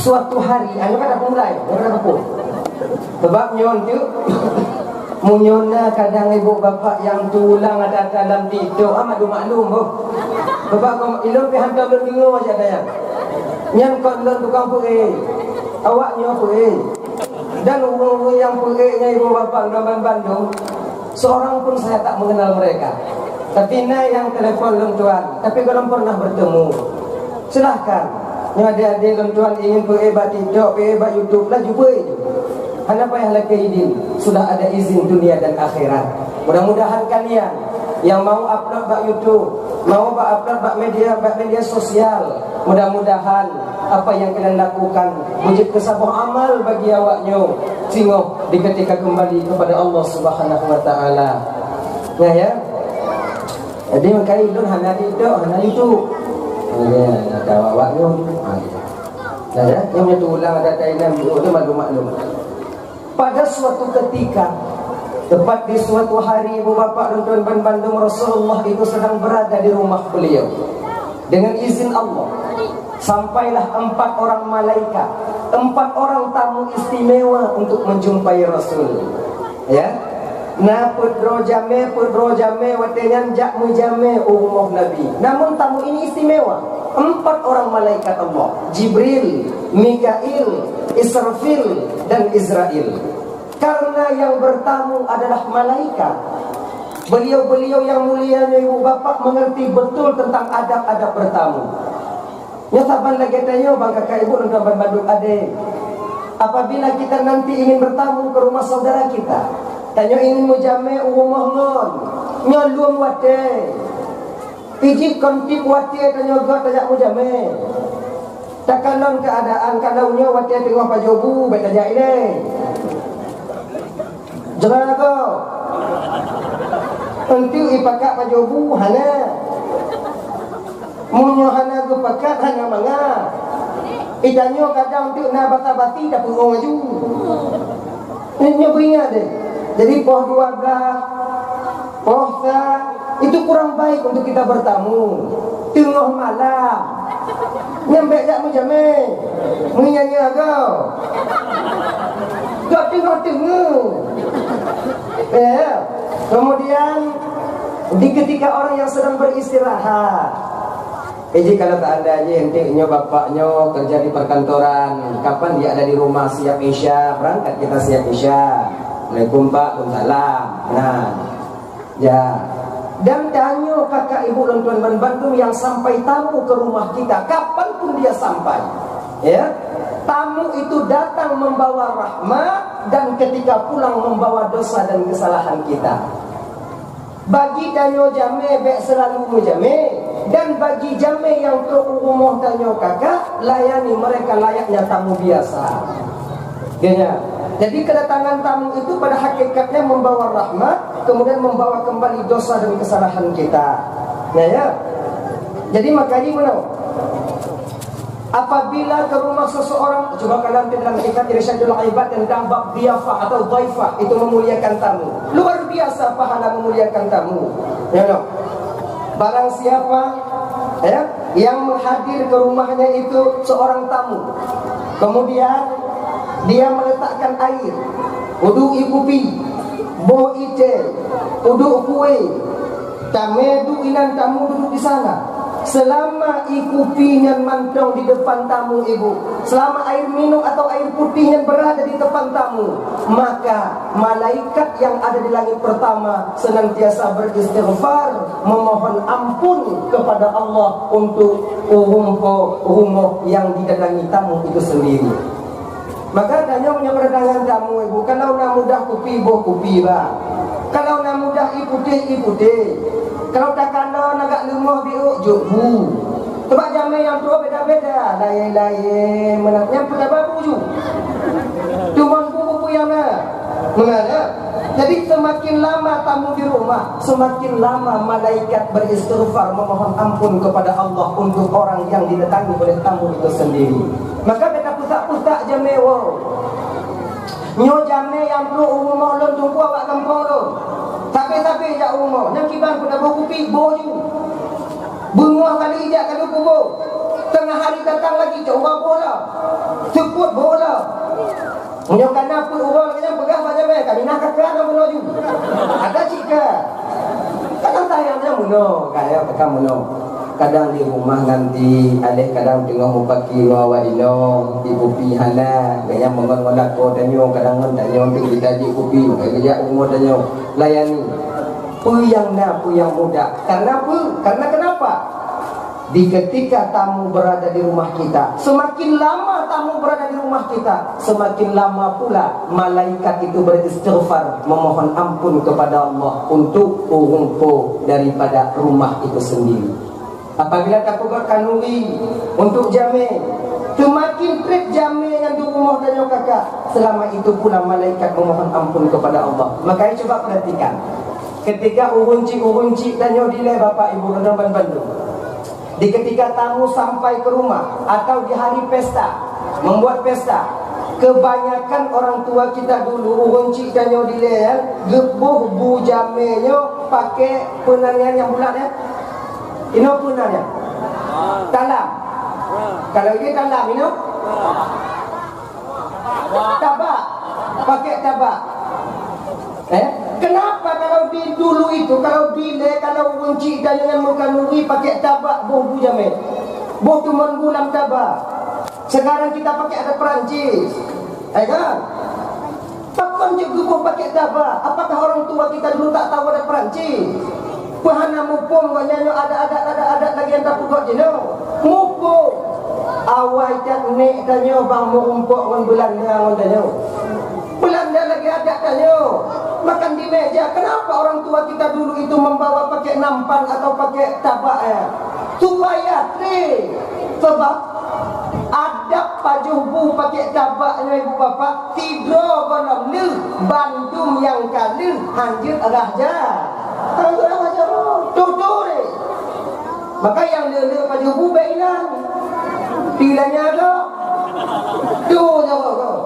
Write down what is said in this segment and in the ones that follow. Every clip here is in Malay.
suatu hari anu kada mulai kada apa sebab nyon tu munyona kadang ibu bapa yang tulang ada dalam tidur amat maklum boh sebab ilmu hantar belum dengar aja daya nyan kon lon tukang pergi awaknya pergi dan orang yang perginya ibu bapa dalam Bandung seorang pun saya tak mengenal mereka. Tapi yang telepon lom tuan, tapi belum pernah bertemu. Silahkan. Yang ada lom tuan ingin pergi bat TikTok, pergi bat YouTube lah jumpa itu. Kenapa yang lagi izin? Sudah ada izin dunia dan akhirat. Mudah-mudahan kalian yang mau upload bat YouTube, mau upload bat media sosial, mudah-mudahan apa yang kalian lakukan wujud kesabaran amal bagi awaknya sehingga di ketika kembali kepada Allah Subhanahu wa taala. Nah ya. Jadi makai lun hana itu. Ya, ada awaknya. Nah ya, yang tulang ada kainan itu maklum. Pada suatu ketika tepat di suatu hari ibu bapa dan tuan Bandung Rasulullah itu sedang berada di rumah beliau. Dengan izin Allah sampailah 4 orang malaikat, 4 orang tamu istimewa untuk menjumpai Rasul. Ya. Na pudro jame watenyan jak mujame umur Nabi. Namun tamu ini istimewa. 4 orang malaikat Allah, Jibril, Mikail, Israfil dan Israel. Karena yang bertamu adalah malaikat, beliau-beliau yang mulia ibu bapak mengerti betul tentang adab-adab bertamu. Nyataban lagi tanya bang kakak ibu dan kawan Bandung ade. Apabila kita nanti ingin bertamu ke rumah saudara kita, tanya ingin mujame rumah ngon, nyolum wate, iji kontip wate tanya got tajak mujame. Takanon keadaan kalaunya wate tengah pajobu baik tajak ini. Jangan aku. Nanti ipakak pajobu hana. Munyo hana go pakat hana manga. Idanyo kadang tu na bata-bati dah purong aju. Ini beringat deh. Jadi poh 12, poh itu kurang baik untuk kita bertamu. Tengah malam. Nyampe jak mujame. Menyanyi agak. Gak tengah-tengah. Kemudian di ketika orang yang sedang beristirahat. Kalau tak ada aja hentinya bapaknya kerja di perkantoran, kapan dia ada di rumah siap isya, berangkat kita siap isya. Assalamualaikum Pak, Waalaikumsalam. Nah, ya. Dan tanya kakak ibu dan tuan Bandung yang sampai tamu ke rumah kita, kapan pun dia sampai, ya. Tamu itu datang membawa rahmat dan ketika pulang membawa dosa dan kesalahan kita. Bagi danyo jame bek selalu mujame. Dan bagi jame yang ke rumah danyo kakak, layani mereka layaknya tamu biasa. Ya. Jadi kedatangan tamu itu pada hakikatnya membawa rahmat, kemudian membawa kembali dosa dan kesalahan kita. Ya. Jadi makanya mana? Apabila ke rumah seseorang, coba kalian dalam kitab Irsyadul Ibad tentang bab dhiyafah atau dhaifah, itu memuliakan tamu. Luar biasa pahala memuliakan tamu. Ya, no? Barang siapa yang menghadir ke rumahnya itu seorang tamu, kemudian dia meletakkan air, uduk ikupi, bo ite, uduk kue, tamedu inan tamu duduk di sana. Selama ikupinya mantong di depan tamu ibu, selama air minum atau air putihnya berada di depan tamu, maka malaikat yang ada di langit pertama senantiasa beristighfar, memohon ampun kepada Allah untuk rumah yang didatangi tamu itu sendiri. Maka tanya punya perdagangan tamu ibu, kalau nak mudah kupi boh kupi bah, kalau nak mudah iputih. Kalau tak kena nak lemah biuk jubu. Sebab jamai yang tua beda-beda, lain-lain menaknya pun babu ju. Cuma buku yang mana? Jadi semakin lama tamu di rumah, semakin lama malaikat beristighfar memohon ampun kepada Allah untuk orang yang didatangi oleh tamu itu sendiri. Maka beta putak-putak jamai wo. Nyo jamai yang perlu umum lon tunggu awak kampung lo. Tapi jak umur, nak kiban pada buku pi boju. Bunguah kali jak kalau kubo. Tengah hari datang lagi coba bola. Sebut bola. Menyokan apa orang yang pegang macam ni? Kami nak kakak nak menuju. Ada cika. Kadang tayangnya muno, kaya kakak muno. Kadang di rumah nanti, alih kadang tengah mupaki ngawa ino, di kopi hana, kaya mengon-ngonak ko tanyo, kadang ngon tanyo, tinggi di kopi, kaya umur tanyo, layani. Puyang muda. Karena apa? Karena kenapa? Di ketika tamu berada di rumah kita, semakin lama tamu berada di rumah kita, semakin lama pula malaikat itu beristighfar, memohon ampun kepada Allah untuk urungpo daripada rumah itu sendiri. Apabila tak buat kanuri untuk jamin, semakin trip jamin yang di rumah dan kakak, selama itu pula malaikat memohon ampun kepada Allah. Makanya coba perhatikan, ketika urunci dan nyodile bapak ibu dan Bandung, di ketika tamu sampai ke rumah atau di hari pesta, membuat pesta, kebanyakan orang tua kita dulu urunci dan nyodile ya, gebuh bu jamenyo pakai penanian yang bulat ya. Ini punanya talam. Kalau ini talam ini tabak. Pakai tabak. Kenapa kalau di dulu itu, kalau bile, kalau kunci dan yang menganuri pakai tabak boh bujamet, boh tuman gulam tabak. Sekarang kita pakai ada Perancis, kan? Pakon juga boh pakai tabak. Apakah orang tua kita dulu tak tahu ada Perancis? Pahana mupung banyak ada lagi yang tak pukul jenuh. Mupung awal tak nek tanyo bang mumpuk ngan Belanda ngan tanyo. Belanda lagi ada tanyo. Makan di meja. Kenapa orang tua kita dulu itu membawa pakai nampan atau pakai tabak ya? Supaya sebab adab pajubu pakai tabaknya ibu bapa tidur kolam lu Bandung yang kali hanjir raja. Orang macam tutur ni. Maka yang lele pajubu bainan. Tilanya ada. Tu jawab kau.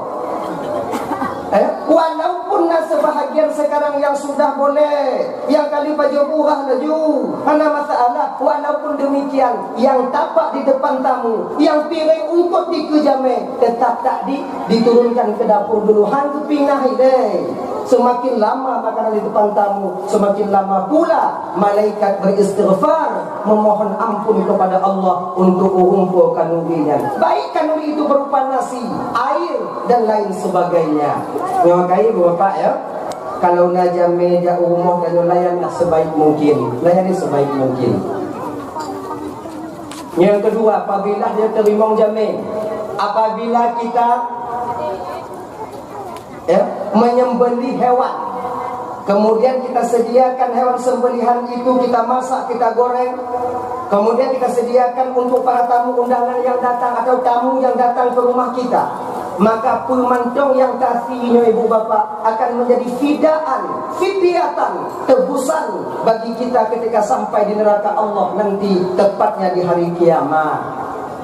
Walaupun sebahagian sekarang yang sudah boleh, yang kali pajubu laju, mana masalah. Walaupun demikian, yang tapak di depan tamu, yang piring ungkut di kejame, tetap tak diturunkan ke dapur dulu. Hang kepingah deh. Semakin lama makanan di depan tamu, semakin lama pula malaikat beristighfar, memohon ampun kepada Allah untuk urungpo kanurinya. Baik kanuri itu berupa nasi, air dan lain sebagainya. Makanya bapak ya, kalau naja meja umum dan layanlah sebaik mungkin, layani sebaik mungkin. Yang kedua, apabila dia terima jamin, apabila kita menyembelih hewan, kemudian kita sediakan hewan sembelihan itu, kita masak, kita goreng, kemudian kita sediakan untuk para tamu undangan yang datang atau tamu yang datang ke rumah kita, maka pemantong yang kasihnya ibu bapa akan menjadi fidyatan, tebusan bagi kita ketika sampai di neraka Allah nanti, tepatnya di hari kiamat.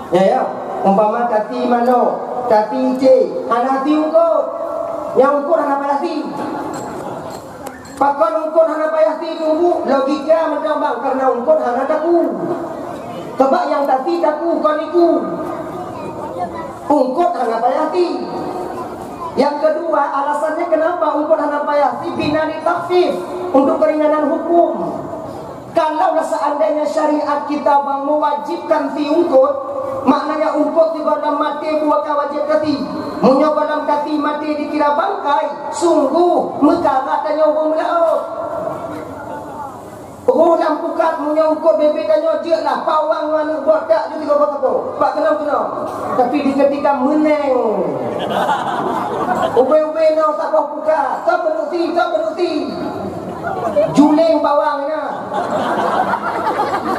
Ya, umpama tati mano, tati ce, anati ungkut. Yang ukur hana payah pakon ukur hana payah tunggu logika menambang karena ukur hana taku sebab yang tadi taku kon iku ukur hana payah. Yang kedua, alasannya kenapa ukur hana payah bina ditakfif untuk keringanan hukum. Kalau seandainya syariat kita bang mewajibkan ungkut, maknanya ungkut di dalam mati buat wajib kati. Munyo dalam kati mati dikira bangkai, sungguh mekarat dan nyobong melaut. Orang pukat munyo ungkut bebek dan nyojek lah, pawang mana buat tak juga buat apa. Pak kenal. Tapi di ketika meneng, ube-ube no tak kau pukat, tak benuti. Juling bawangnya.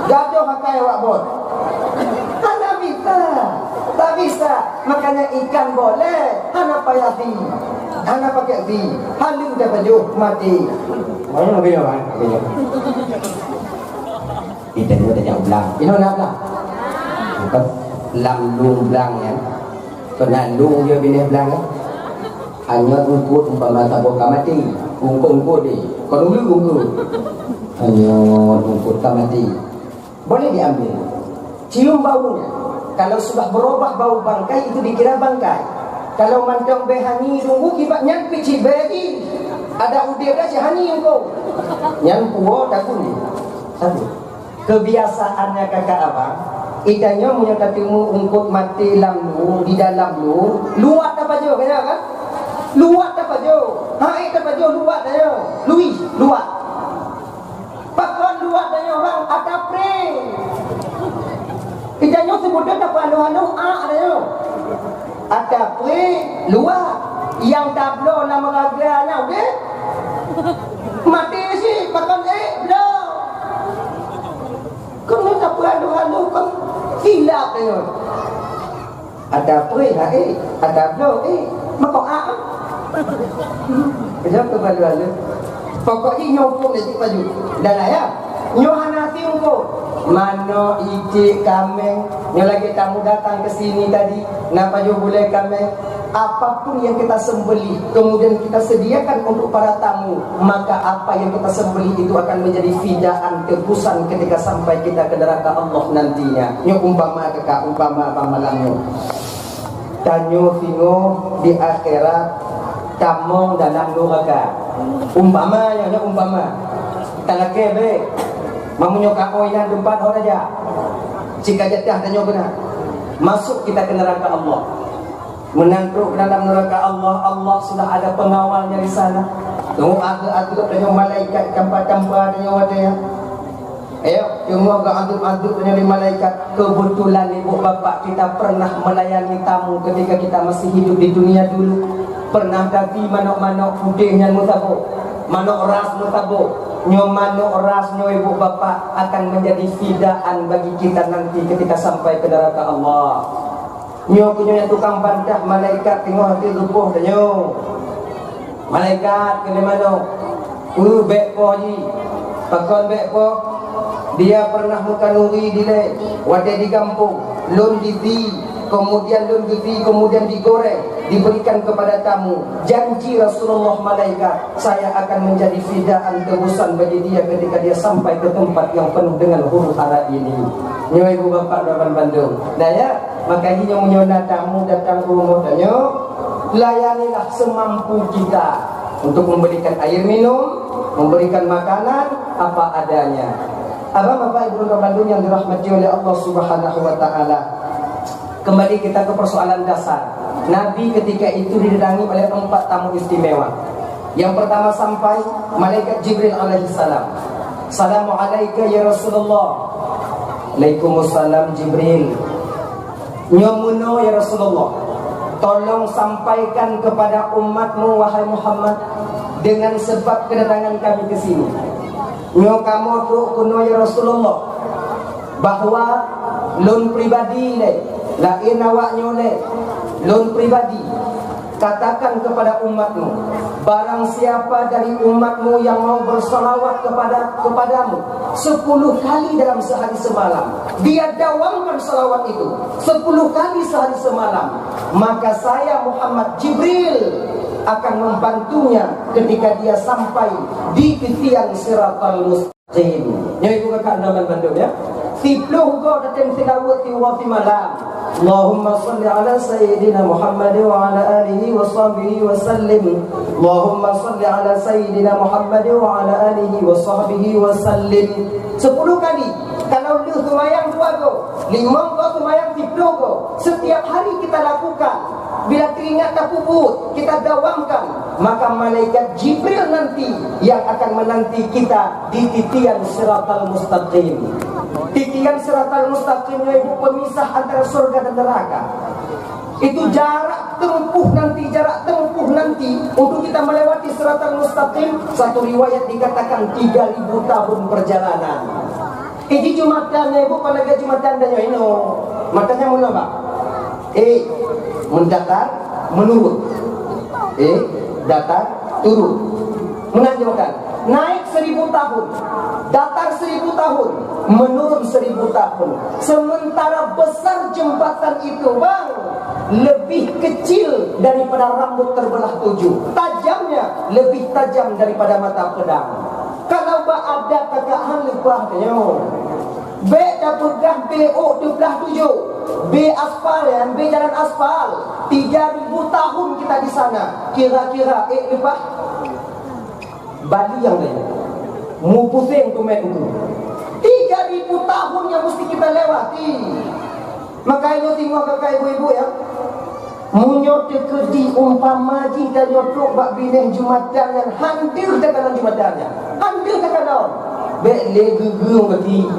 Gaduh pakai awak bot. Tak bisa. Makanya ikan boleh, hana payah hana pakai halim dah baju mati. Mana lebih apa? Kita ni dah ulang. Ini nak lah. Bukan lung belang ya. Kena lung dia bini belang. Hanya ungkut umpama tak boka mati. Ungkut dia. Kalau dulu ungkut. Hanya ungkut tak mati. Boleh diambil. Cium baunya. Kalau sudah berubah bau bangkai itu dikira bangkai. Kalau mantong behani tunggu kibat nyan pici beri. Ada udir dah hani engkau. Nyan puo takun ni. Satu. Kebiasaannya kakak abang, itanya punya ketemu ungkut mati lam di dalam luat apa jo kena kan? Luat apa jo? Hai apa jo luat dah. Luis, luat. Pakon luat dah bang, ada pre. Itanya sebutnya tak anu dah. Ada pre luat. Yang tablo nama raganya okey? Mati sih pakon belum. Kau ni tak anu kau hilap dia. Ada pre ada belum makok Kenapa malu-malu? Pokoknya nyopong dia baju. Dan ya, nyohanati engkau. Mano icik kameng, nyo lagi tamu datang ke sini tadi, napa jo boleh kameng? Apapun yang kita sembelih, kemudian kita sediakan untuk para tamu, maka apa yang kita sembelih itu akan menjadi fidaan tebusan ketika sampai kita ke neraka Allah nantinya. Nyo umpama kakak, umpama malamnya. Tanyo singo di akhirat kamu dalam neraka. Umpama ya umpama. Talake be. Mamunyo kaoy na tempat orang aja. Jika jatah tanyo benar. Masuk kita ke neraka Allah. Menantruk dalam neraka Allah. Allah sudah ada pengawalnya di sana. Tunggu agak-agak tanyo malaikat campa-campa tanyo wadaya. Ayo, tunggu agak-agak tanyo di malaikat. Kebetulan ibu bapak kita pernah melayani tamu ketika kita masih hidup di dunia dulu. Pernah dati manok-manok putihnya mutabuk, manok ras mutabuk, nyo manok ras nyo ibu bapak akan menjadi fidaan bagi kita nanti ketika sampai ke neraka Allah. Nyo punya tukang bantah malaikat tengok hati lupuh dah nyo. Malaikat kena manok, bek po ji, pakon bek po. Dia pernah mukanuri dile, wadah di kampung, lon di kemudian kemudian digoreng, diberikan kepada tamu. Janji Rasulullah malaikat, saya akan menjadi fidaan tebusan bagi dia ketika dia sampai ke tempat yang penuh dengan huru hara ini. Nyo ibu bapak Dapan Bandung. Nah ya, makanya nyo menyona tamu datang ke rumah nyo, layanilah semampu kita untuk memberikan air minum, memberikan makanan apa adanya. Abang bapak ibu Dapan Bandung yang dirahmati oleh Allah Subhanahu wa taala. Kembali kita ke persoalan dasar. Nabi ketika itu didatangi oleh 4 tamu istimewa. Yang pertama sampai malaikat Jibril alaihissalam. Assalamualaikum ya Rasulullah. Waalaikumsalam Jibril. Nyomuno ya Rasulullah, tolong sampaikan kepada umatmu wahai Muhammad dengan sebab kedatangan kami ke sini. Nyo kamu tu kuno ya Rasulullah bahwa lon pribadi le lain awaknya le lon pribadi katakan kepada umatmu, barang siapa dari umatmu yang mau bersalawat kepadamu 10 kali dalam sehari semalam, dia dawamkan salawat itu 10 kali sehari semalam, maka saya Muhammad Jibril akan membantunya ketika dia sampai di titian siratal mustaqim. Ya ibu kakak Dapan Bandung ya. Tipluh kau datang tilawat di malam. Allahumma salli ala sayyidina Muhammad wa ala alihi wa sahbihi wa sallim. Allahumma salli ala sayyidina Muhammad wa ala alihi wa sahbihi wa sallim. 10 kali. Kalau lu semayang 2 go, 5 go semayang 10 go. Setiap hari kita lakukan. Bila teringat tak puput, kita dawamkan, maka malaikat Jibril nanti yang akan menanti kita di titian siratal mustaqim. Titian siratal mustaqim yaitu pemisah antara surga dan neraka. Itu jarak tempuh nanti untuk kita melewati siratal mustaqim. Satu riwayat dikatakan 3.000 tahun perjalanan. Ini Jumatan ibu palaga Jumatan dan ino. Matanya mula Pak. Mendatar menurun, datar turun. Menanjurkan naik 1000 tahun, datar 1000 tahun, menurun 1000 tahun. Sementara besar jembatan itu bang, lebih kecil daripada rambut terbelah 7. Tajamnya lebih tajam daripada mata pedang. Kalau ada kekaan lupa B dah pegang BO 27, B aspal ya, B jalan aspal. 3.000 tahun kita di sana. Kira-kira lepas Bali yang lain. Mu pusing tu main itu. 3.000 tahun yang mesti kita lewati. Makanya tengok kakak ibu-ibu ya. Munyo tekedi umpama jika nyotok bak bineh Jumatan yang hadir dalam Jumatannya. Hadir dalam. Bek le gegung kaki.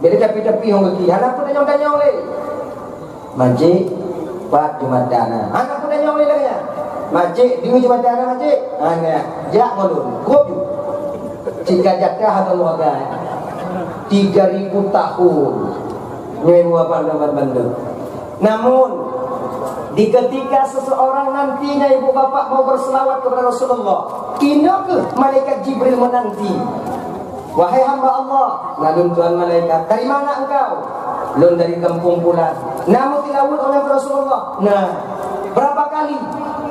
Bek tepi-tepi hong kaki. Anak pun tanya-tanya oleh. Majik buat Jumatan. Anak pun tanya oleh lagi. Majik di Jumatan majik. Anak jak ngolun. Kup. Jika jatah atau warga 3.000 tahun nyai muapan bandar. Namun di ketika seseorang nantinya ibu bapak mau berselawat kepada Rasulullah, kini ke malaikat Jibril menanti. Wahai hamba Allah, lalu tuan malaikat, dari mana engkau? Lun dari kampung pula. Namun dilawut oleh Rasulullah. Nah, berapa kali?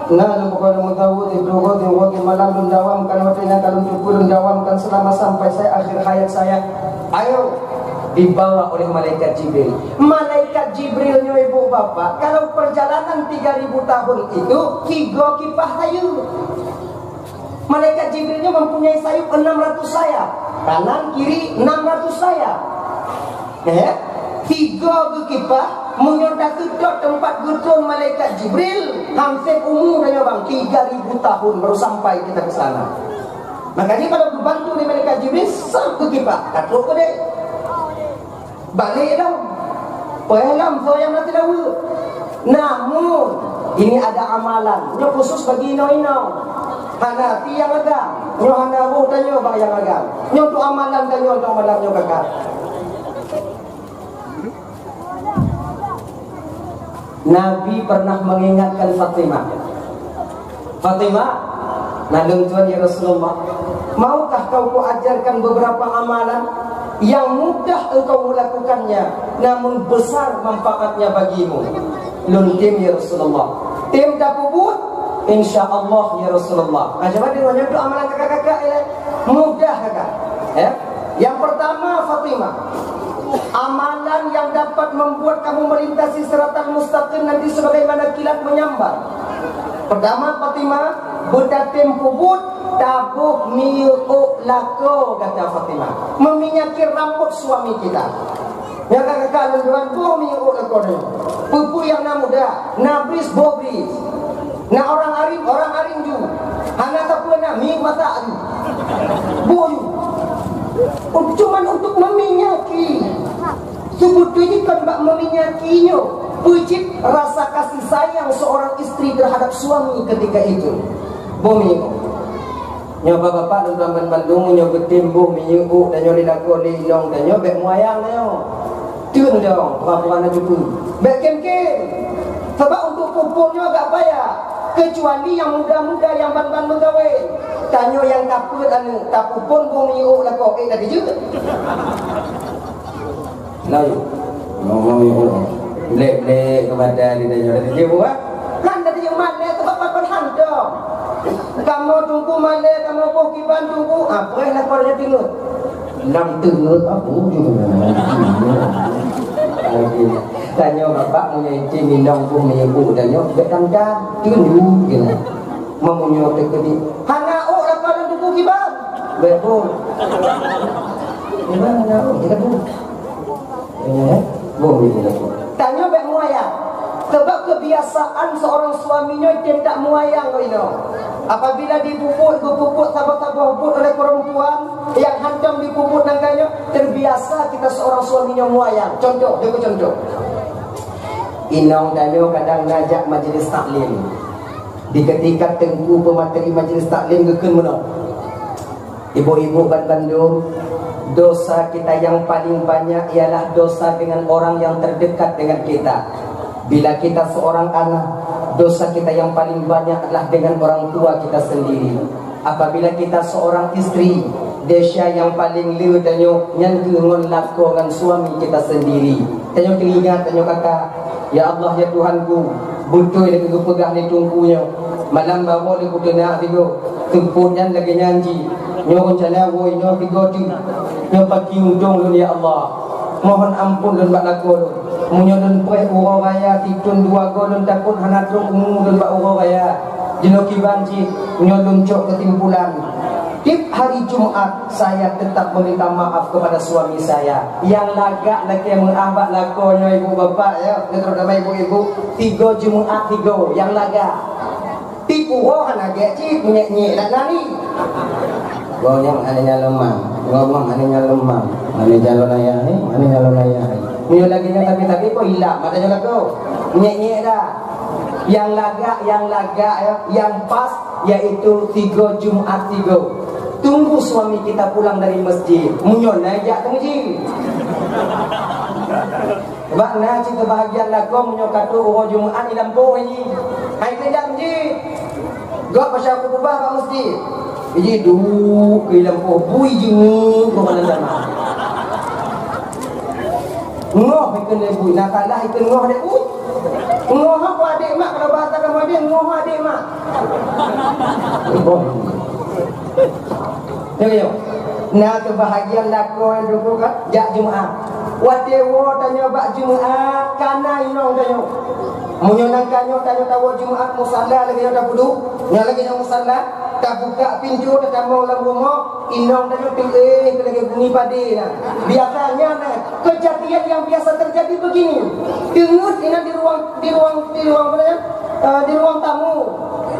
Nah, lu pokoknya mau tahu itu waktu malam lun dawamkan waktunya kalau cukup lun dawamkan selama sampai saya akhir hayat saya. Ayo dibawa oleh malaikat Jibril. Malaikat Jibrilnya ibu bapak, kalau perjalanan 3.000 tahun itu 3 kipah sayup. Malaikat Jibrilnya mempunyai sayup 600 sayap, kanan kiri 600 sayap. 3 kipah menyodak kedot tempat gedung malaikat Jibril. Hampir umur dan bang 3.000 tahun baru sampai kita ke sana. Makanya kalau dibantu oleh malaikat Jibril, satu kipah katruk ke dek. Balik dah. Pelam yang nanti dah. Namun ini ada amalan. Ini khusus bagi ino-ino. Hanafi yang agam. Nyo hanawu dan nyo bang yang agam. Nyo untuk amalan dan nyo untuk amalan nyo kakak. Nabi pernah mengingatkan Fatimah. Fatimah, nalung tuan ya Rasulullah, maukah kau ajarkan beberapa amalan yang mudah engkau melakukannya, namun besar manfaatnya bagimu? Lun tim ya Rasulullah. Tim dapubut, insya Allah ya Rasulullah. Macam mana dia itu amalan kakak-kakak ya? Mudah kakak. Yang pertama Fatimah, amalan yang dapat membuat kamu melintasi siratan mustaqim nanti sebagaimana kilat menyambar. Pertama Fatimah, berdatim pubut tabuh miuk lako, kata Fatimah, meminyaki rambut suami kita. Yang kakak tuan buh miuk lako ni. Pupu yang muda, nabris bobris. Nah orang aring ju. Hana tak pernah mi mata ju. Boy. Cuman untuk meminyaki. Sebetulnya kan bak meminyakinya, wujud rasa kasih sayang seorang istri terhadap suami ketika itu. Bumi nyoba bapak dan teman Bandung nyoba timbuh minyuk dan nyoba dako linong dan nyoba muayang nyo tun dong perempuan cukup bek kem-kem. Sebab untuk pupuknya agak bayar, kecuali yang muda-muda yang ban-ban megawai. Tanyo yang kaput anu tapupun bumi lako tadi juga. Lalu ngomong lek kepada lidahnya dia buat kan tadi yang mana sebab papan handong. Kamu tunggu mana kamu kiban tunggu apa yang lapornya tinggal nam tengah apa juga. Tanya bapak punya izin minum pun menyebut tanya betam dah tunggu gitu. Memunyo tekedi hana laporan tunggu kiban betul. Gimana kita pun tanya bek muayang. Sebab kebiasaan seorang suaminya tidak muayang ini. Apabila dipupuk sabak-sabak pupuk oleh perempuan yang hantam dipupuk nangganya, terbiasa kita seorang suaminya muayang. Contoh, jago contoh. Inong danyo kadang ngajak majlis taklim. Di ketika tengku pemateri majlis taklim geken menang. Ibu-ibu Bandung, dosa kita yang paling banyak ialah dosa dengan orang yang terdekat dengan kita. Bila kita seorang anak, dosa kita yang paling banyak adalah dengan orang tua kita sendiri. Apabila kita seorang istri, dosa yang paling liu tanyo nyantu ngon lako dengan suami kita sendiri. Tanyo teringat, tanyo kakak, ya Allah ya Tuhanku, betul lagi ku pegah ni tungkunya. Malam bawa ni ku kena tigo, tempunan lagi nyanji. Nyo rencana woi nyo tigo tu. Nyo pagi undung lu ya Allah. mohon ampun dan bak laku munyo dan puai uro raya tikun dua go dan takun hanatro umum dan bak uro raya jenoki banci munyo luncok ketimpulan. Tiap hari Jumat saya tetap meminta maaf kepada suami saya yang lagak lagi yang mengabak lakonya ibu bapak ya, terutama ibu-ibu 3 Jumat 3 yang lagak tipu rohan agak cik nyek-nyek nak nari ngomong anehnya lemah, ngomong anehnya lemah, mana jalan ayah ni, mana jalan ayah ni lagi nya tapi kok hilang matanya lagu nyek-nyek dah yang lagak ya, yang pas yaitu 3 Jumat 3. Tunggu suami kita pulang dari masjid munyon najak ke masjid bakna cerita bahagian lagu munyon kata orang Jumat di lampu ini hai tidak masjid gak pasal aku berubah ke masjid jadi duduk ke lampu bui jenguk ke mana sama ngoh ikan lebu nak kalah ikan ngoh dia ngoh apa adik mak kalau bahasa kamu dia ngoh adik mak tengok nah kebahagiaan laku yang dulu kan jak Jumat watewo tanya bak Jumat kana inong tanya munyo nang kanyo tanya tahu Jumat musalla lagi ada duduk nya lagi yang musalla tak buka pintu tak mau dalam rumah inong tanya lagi bunyi padi nah biasanya nah kejadian yang biasa terjadi begini dengut ini di ruang tamu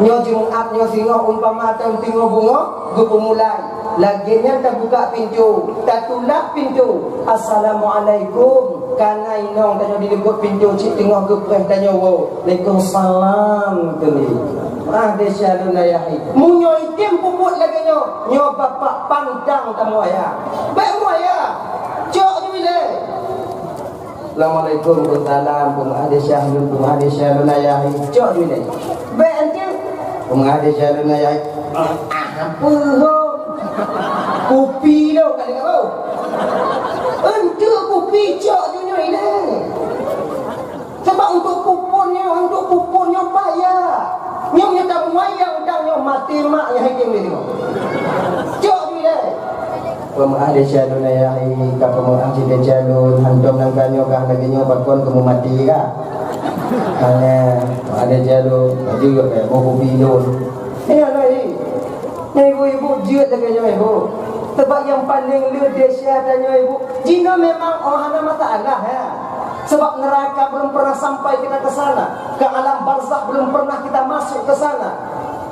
nyo Jumat nyo singo umpama tingo bunga gupu mulai laginya tak buka pintu tak tulak pintu assalamualaikum kana inong tanya di dekat pintu cik tengok gepreh tanya waalaikumsalam kali desa dunayahi munyo itim puput lagi nyo bapak pandang tamu ayah baik mu ayah cok ni bila assalamualaikum warahmatullahi wabarakatuh desa dunayahi cok ni bila baik anti desa dunayahi apa kopi lo kali kau untuk kopi cok dunia ini sebab untuk pupunnya payah nyonya tak wayang dan nyonya mati mak yang hakim ni tengok cok dunia pemah desa dunia ini kapal pemah cita jalur hantum nang kanyo kah lagi nyo bakon kamu mati kah hanya ada jalur juga kayak mau kopi lo ini ada ini ibu-ibu jut lagi ibu sebab yang paling dahsyat tanya ibu jina memang ada masalah ya sebab neraka belum pernah sampai kita ke sana ke alam barzakh belum pernah kita masuk ke sana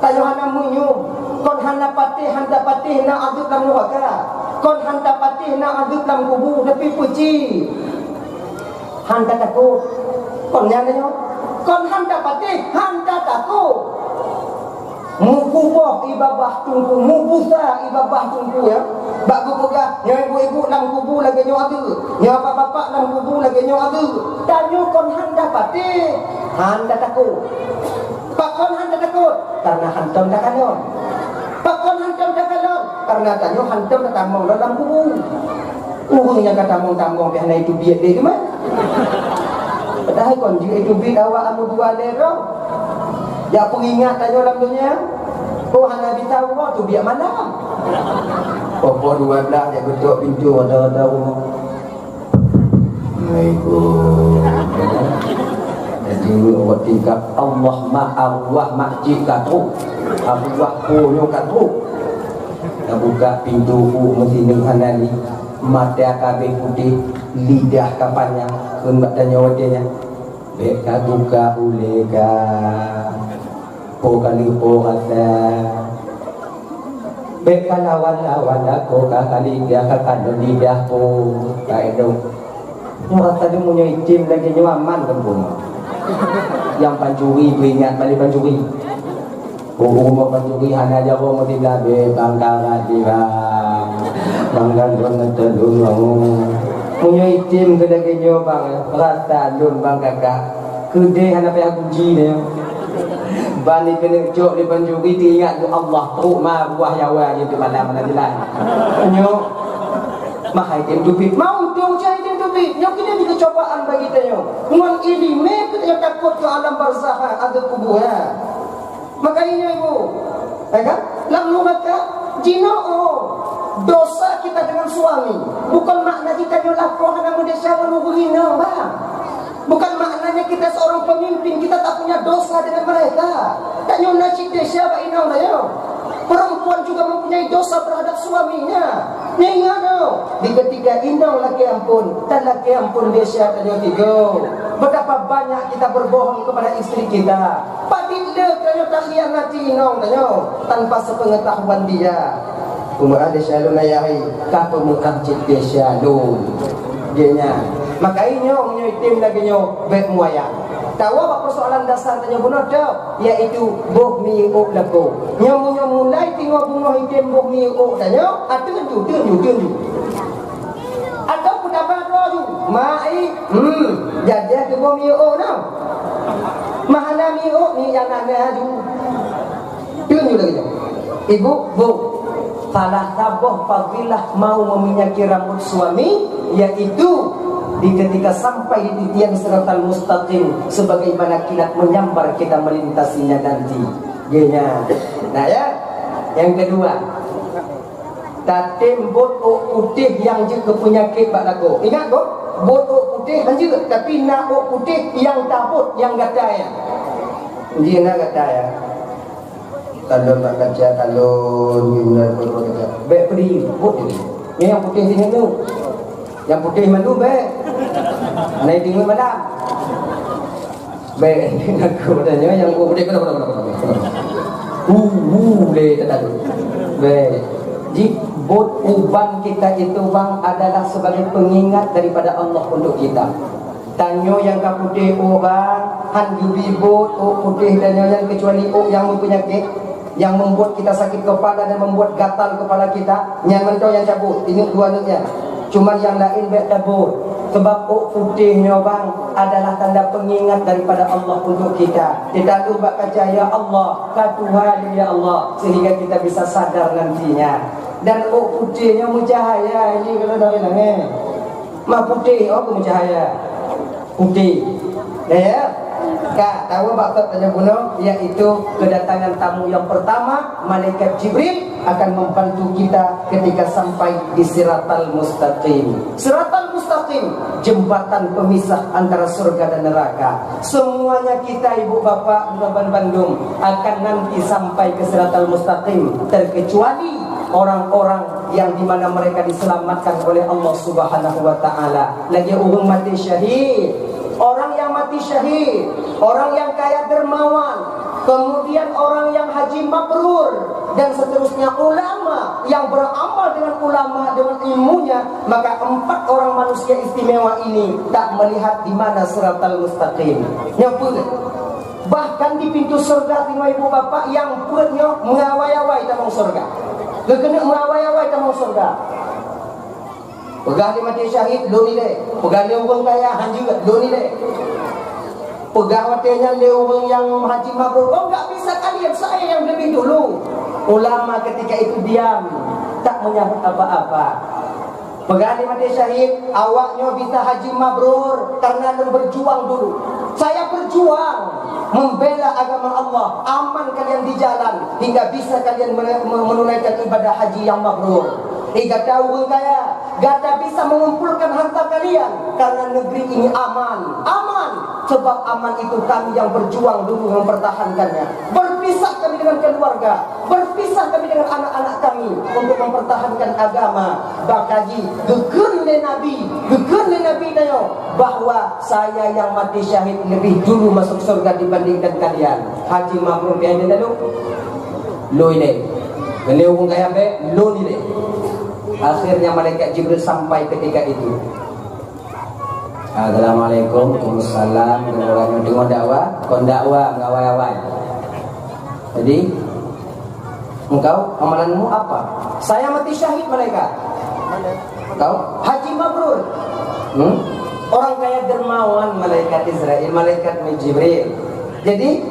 tayo hana munyum kon hana patih handa patih na adut dalam neraka kon handa patih na adut dalam kubur tapi puji handa takut kon nyanyo kon handa patih handa takut mukubah ibabah tungku mubusa ibabah tungku ya bak gugah nya ibu-ibu dalam kubur lagi nyo ada nya bapak-bapak dalam kubur lagi nyo ada tanyo kon handa pati handa takut pakon handa takut karena hantam dak kanon pakon hantam dak kanon karena tanyo hantam dak tamong dalam kubur yang kata tamong biar itu biar dia ke mana padahal kon juga itu biar awak amu dua lero ya pengingat tanya dalam dunia oh hana bitahu tu biar malam popo 12 dia ketuk pintu ada rumah jadi awak tingkap Allah ma'arwah ma'jikatu arwah punya katu dah buka pintu mesti dengan hanali mata kabeh putih lidah kapannya kun tanya wadenya beka buka uleka po kali po kata beka lawan aku kakali dia kakadon lidah po kaedong nyo tadi punya itim lagi nyo aman kan rumah yang pancuri tu ingat balik pancuri rumah pancuri hana aja ko mo tigabe bangkara dia bangkan don telung punya itim kedai nyo bang rata don bang kakak kedai hana payah kunci dia bani kena cok di pancuri ingat tu Allah tu ma buah yawa itu malam mana jelas nyo mahai itim tu mau tu cai itim tu nyo kena di kecobaan bagi kita nyo ngon ilime kita takut ke alam barzakh ada kubur makanya ibu kan lalu kata jino dosa kita dengan suami bukan makna kita nyolakkan nama dia syawal menghina, bang. Bukan maknanya kita seorang pemimpin kita tak punya dosa dengan mereka. Tak nyona cik siapa inau dah. Perempuan juga mempunyai dosa terhadap suaminya. Ingat tau, di ketika inau laki ampun dan laki ampun dia siapa yang tiga. Betapa banyak kita berbohong kepada istri kita. Padahal kanya tak khianati inau dah tanpa sepengetahuan dia. Ada shalom ayahi kapa mengabjid dia shalom dia nya maka inyo menyoitim lagi nyo baik muaya tahu apa persoalan dasar tanya bunuh dah iaitu boh mi ok lako nyo mulai tengok bunuh item boh mi ok tanya ada tunjuk atau pun apa tu mai jadi ke boh mi ok nah mahana mi ok ni yang ada tu tunjuk lagi nyo ibu bu salah tabah fadilah mau meminyaki rambut suami yaitu di ketika sampai di tiang siratal mustaqim sebagaimana kilat menyambar kita melintasinya nanti. Nah ya, yang kedua, tatim botok putih yang juga penyakit bak lagu. Ingat kok, botok putih kan juga, tapi nak putih yang tabut yang gataya. Dia nak gataya. Kalau nak kaca, kalau gimana kalau kaca, baik pergi putih. Ini yang putih sini tu, yang putih malu baik. Naik tinggal madam. Baik, aku tanya yang putih kenapa? Le tadi. Baik. Jibut uban kita itu bang adalah sebagai pengingat daripada Allah untuk kita. Tanyo yang putih bang, handu bibut putih tanyo yang kecuali yang mempenyakit. Yang membuat kita sakit kepala dan membuat gatal kepala kita, yang mentau yang cabut, ini dua nuknya. Cuma yang lain baik cabut. Sebab putihnya bang adalah tanda pengingat daripada Allah untuk kita. Kita lupa kaca ya Allah, Tuhan ya Allah, sehingga kita bisa sadar nantinya. Dan putihnya mucahaya ini kalau dari langit. Ma putih mucahaya. Putih. Ya. Kak, tahu bapak tanya bunuh, yaitu kedatangan tamu yang pertama, malaikat Jibril akan membantu kita ketika sampai di Siratal Mustaqim. Siratal Mustaqim, jembatan pemisah antara surga dan neraka. Semuanya kita ibu bapak Kabupaten Bandung akan nanti sampai ke Siratal Mustaqim, terkecuali orang-orang yang dimana mereka diselamatkan oleh Allah Subhanahu Wa Taala. Lagi orang mati syahid. Orang yang mati syahid, orang yang kaya dermawan, kemudian orang yang haji mabrur, dan seterusnya ulama yang beramal dengan ulama dengan ilmunya, maka 4 orang manusia istimewa ini tak melihat di mana Siratal Mustaqim. Nyapun. Bahkan di pintu surga tengok ibu bapak yang perutnya mengawai-awai tamang surga. Kena mengawai-awai tamang surga. Pegah dia mati syahid, lo nilai. Pegah dia orang kaya, juga lo nilai. Pegah watenya dia orang yang haji mabrur. Oh, enggak bisa kalian, saya yang lebih dulu. Ulama ketika itu diam, tak menyambut apa-apa. Pegah dia mati syahid, awaknya bisa haji mabrur karena anda berjuang dulu. Saya berjuang membela agama Allah, aman kalian di jalan hingga bisa kalian menunaikan ibadah haji yang mabrur. Hingga tahu kaya, gak bisa mengumpulkan harta kalian karena negeri ini aman. Sebab aman itu kami yang berjuang dulu mempertahankannya. Berpisah kami dengan keluarga, berpisah kami dengan anak-anak kami untuk mempertahankan agama. Bakaji geger le Nabi tayo bahwa saya yang mati syahid lebih dulu masuk surga dibandingkan kalian. Haji mabrur dia lalu lo ini beliau kaya be lo ini. Akhirnya malaikat Jibril sampai ketika itu. Assalamualaikum, waalaikumsalam. Orang dengar dakwah, kon dakwah ngawai-awai. Jadi, engkau amalanmu apa? Saya mati syahid malaikat. Engkau haji mabrur. Orang kaya dermawan malaikat Israel, malaikat Jibril. Jadi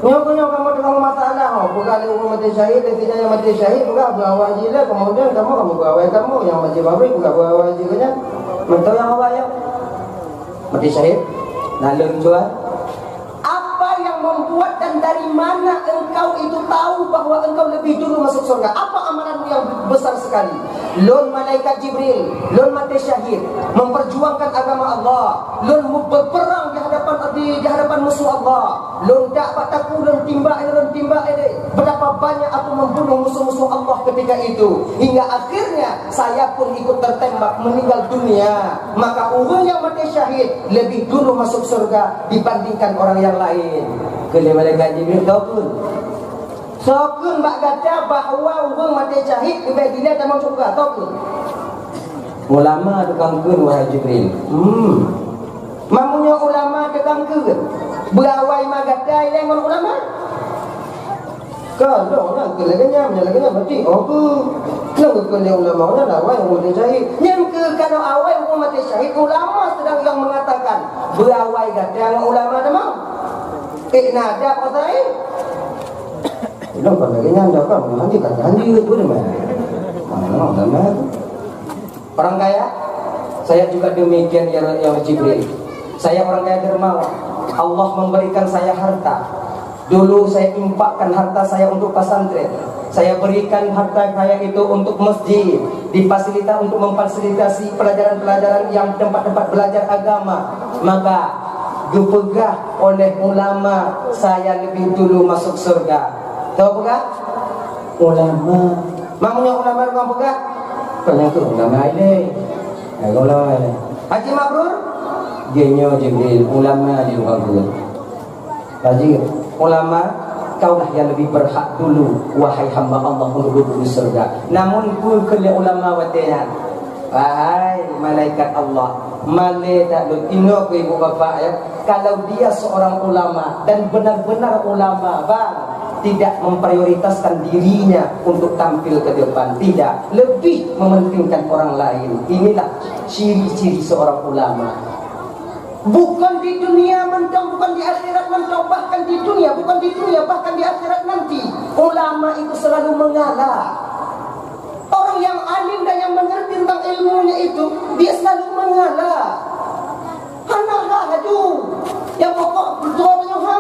punya kamu dengan masalah, bukan kamu mati syahid, tidak yang mati syahid, bukan bawa jilah, kemudian kamu bawa kamu yang mati mabrur, bukan bawa jilahnya, mentau yang bawa ya, mati syahid, lalu jual. Apa yang membuat dan dari mana engkau itu tahu bahwa engkau lebih dulu masuk surga? Apa amalanmu yang besar sekali? lon malaikat Jibril, lon mati syahid, memperjuangkan agama Allah, lon berperang di hadapan musuh Allah, lon dak bataku lon timbak ini. Berapa banyak aku membunuh musuh-musuh Allah ketika itu, hingga akhirnya saya pun ikut tertembak meninggal dunia. Maka orang yang mati syahid lebih dulu masuk surga dibandingkan orang yang lain. Kali malaikat Jibril tahu sokun bak kata bahawa orang mati syahid lebih gila tak masuk surga, tahu pun. Ulama tukang kun wahai Jibril. Mamunya ulama tukang kun. Berawai magatai dengan ulama. Kalau nak kelaganya berarti apa? Kenapa kalau ulama nya lawai orang mati syahid? Yang kalau awai orang mati syahid, ulama sedang yang mengatakan berawai kata dengan ulama demam. Nada kata Belum pelaganya anda kan nanti itu mana? Orang kaya, saya juga demikian ya Jibril. Saya orang kaya dermawan. Allah memberikan saya harta. Dulu saya infakkan harta saya untuk pesantren. Saya berikan harta saya itu untuk masjid, untuk memfasilitasi pelajaran-pelajaran yang tempat-tempat belajar agama. Maka dipegah oleh ulama saya lebih dulu masuk surga. Tahu pegah? Ulama. Mamunya ulama orang pegah? Banyak tu ulama ini. Ulama ini. Haji Mabrur? Dia Jibril. Ulama dia Mabrur. Haji ulama, kaulah yang lebih berhak dulu wahai hamba Allah untuk duduk di surga. Namun ku kele ulama watihan. Wahai malaikat Allah, malaikat tengok ibu bapa ya, kalau dia seorang ulama dan benar-benar ulama, bang, tidak memprioritaskan dirinya untuk tampil ke depan, tidak, lebih mementingkan orang lain. Inilah ciri-ciri seorang ulama. Bukan di dunia mentok, bukan di akhirat mentok, bahkan di dunia, bukan di dunia, bahkan di akhirat nanti. Ulama itu selalu mengalah. Orang yang alim dan yang mengerti tentang ilmunya itu, dia selalu mengalah. Hanalah aduh, yang pokok berdoanya ha.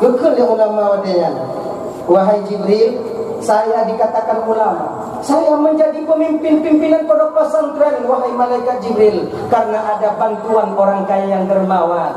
Gekal yang ulama wadanya. Wahai Jibril, saya dikatakan ulama. Saya menjadi pimpinan pondok pesantren, wahai malaikat Jibril, karena ada bantuan orang kaya yang dermawan.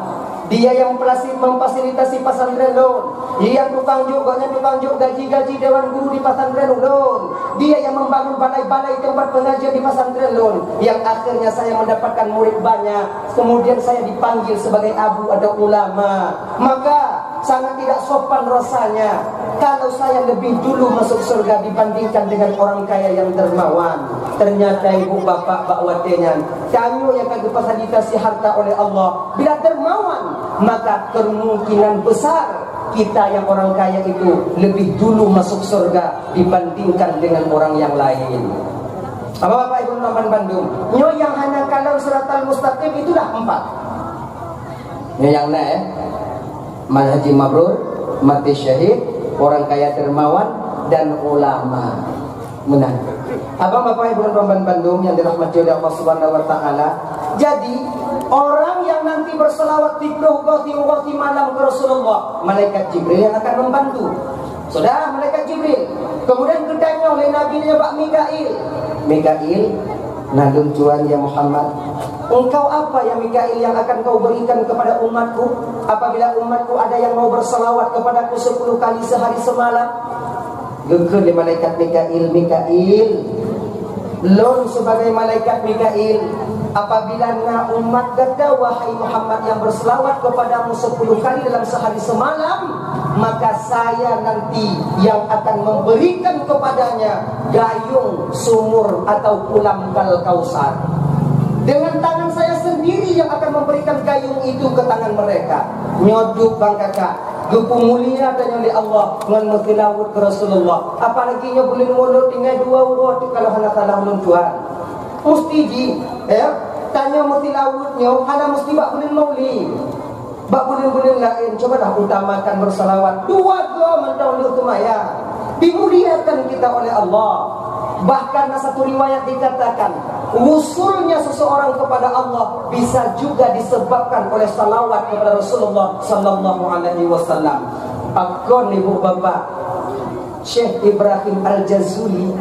Dia yang memfasilitasi pesantren lon. Dia yang tukang juk gaji-gaji dewan guru di pesantren lon. Dia yang membangun balai-balai tempat pengajian di pesantren lon. Yang akhirnya saya mendapatkan murid banyak. Kemudian saya dipanggil sebagai abu atau ulama. Maka sangat tidak sopan rasanya kalau saya lebih dulu masuk surga dibandingkan dengan orang kaya yang dermawan. Ternyata ibu bapak bakwatenya, kami yang akan difasilitasi harta oleh Allah. Bila dermawan, maka kemungkinan besar kita yang orang kaya itu lebih dulu masuk surga dibandingkan dengan orang yang lain. Bapak-bapak ibu teman Bandung, nyo yang hanya kalau siratal mustaqim itulah 4. Nyo yang lain Haji Mabrur, mati syahid, orang kaya dermawan, dan ulama. Menang. Abang bapak ibu teman Bandung yang dirahmati oleh Allah Subhanahu wa taala. Jadi orang yang nanti berselawat di malam ke Rasulullah, malaikat Jibril yang akan membantu. Sudah malaikat Jibril. Kemudian ditanya oleh nabinya Pak Mikail, nadun Tuhan ya Muhammad, engkau apa ya Mikail yang akan kau berikan kepada umatku apabila umatku ada yang mau berselawat kepadaku 10 kali sehari semalam? Geger di malaikat Mikail, lon sebagai malaikat Mikail, apabila na umat kata wahai Muhammad yang berselawat kepadamu 10 kali dalam sehari semalam, maka saya nanti yang akan memberikan kepadanya gayung sumur atau kulam kal kausar. Dengan tangan saya sendiri yang akan memberikan gayung itu ke tangan mereka. Nyoduk bang kakak, gupu mulia dan oleh Allah dengan tilawat ke Rasulullah. Apalagi nyo boleh mulut tinggal 2 waktu kalau hana salah ulun Tuhan. Mesti ya, tanya mesti lawutnya, hana mesti bak boleh mauli. Bak boleh lain, coba dah utamakan bersalawat. 2 go mentau lu tumaya. Dimuliakan kita oleh Allah. Bahkan satu riwayat dikatakan wusulnya seseorang kepada Allah bisa juga disebabkan oleh salawat kepada Rasulullah sallallahu alaihi wasallam. Pakon ibu bapak, Syekh Ibrahim Al-Jazuli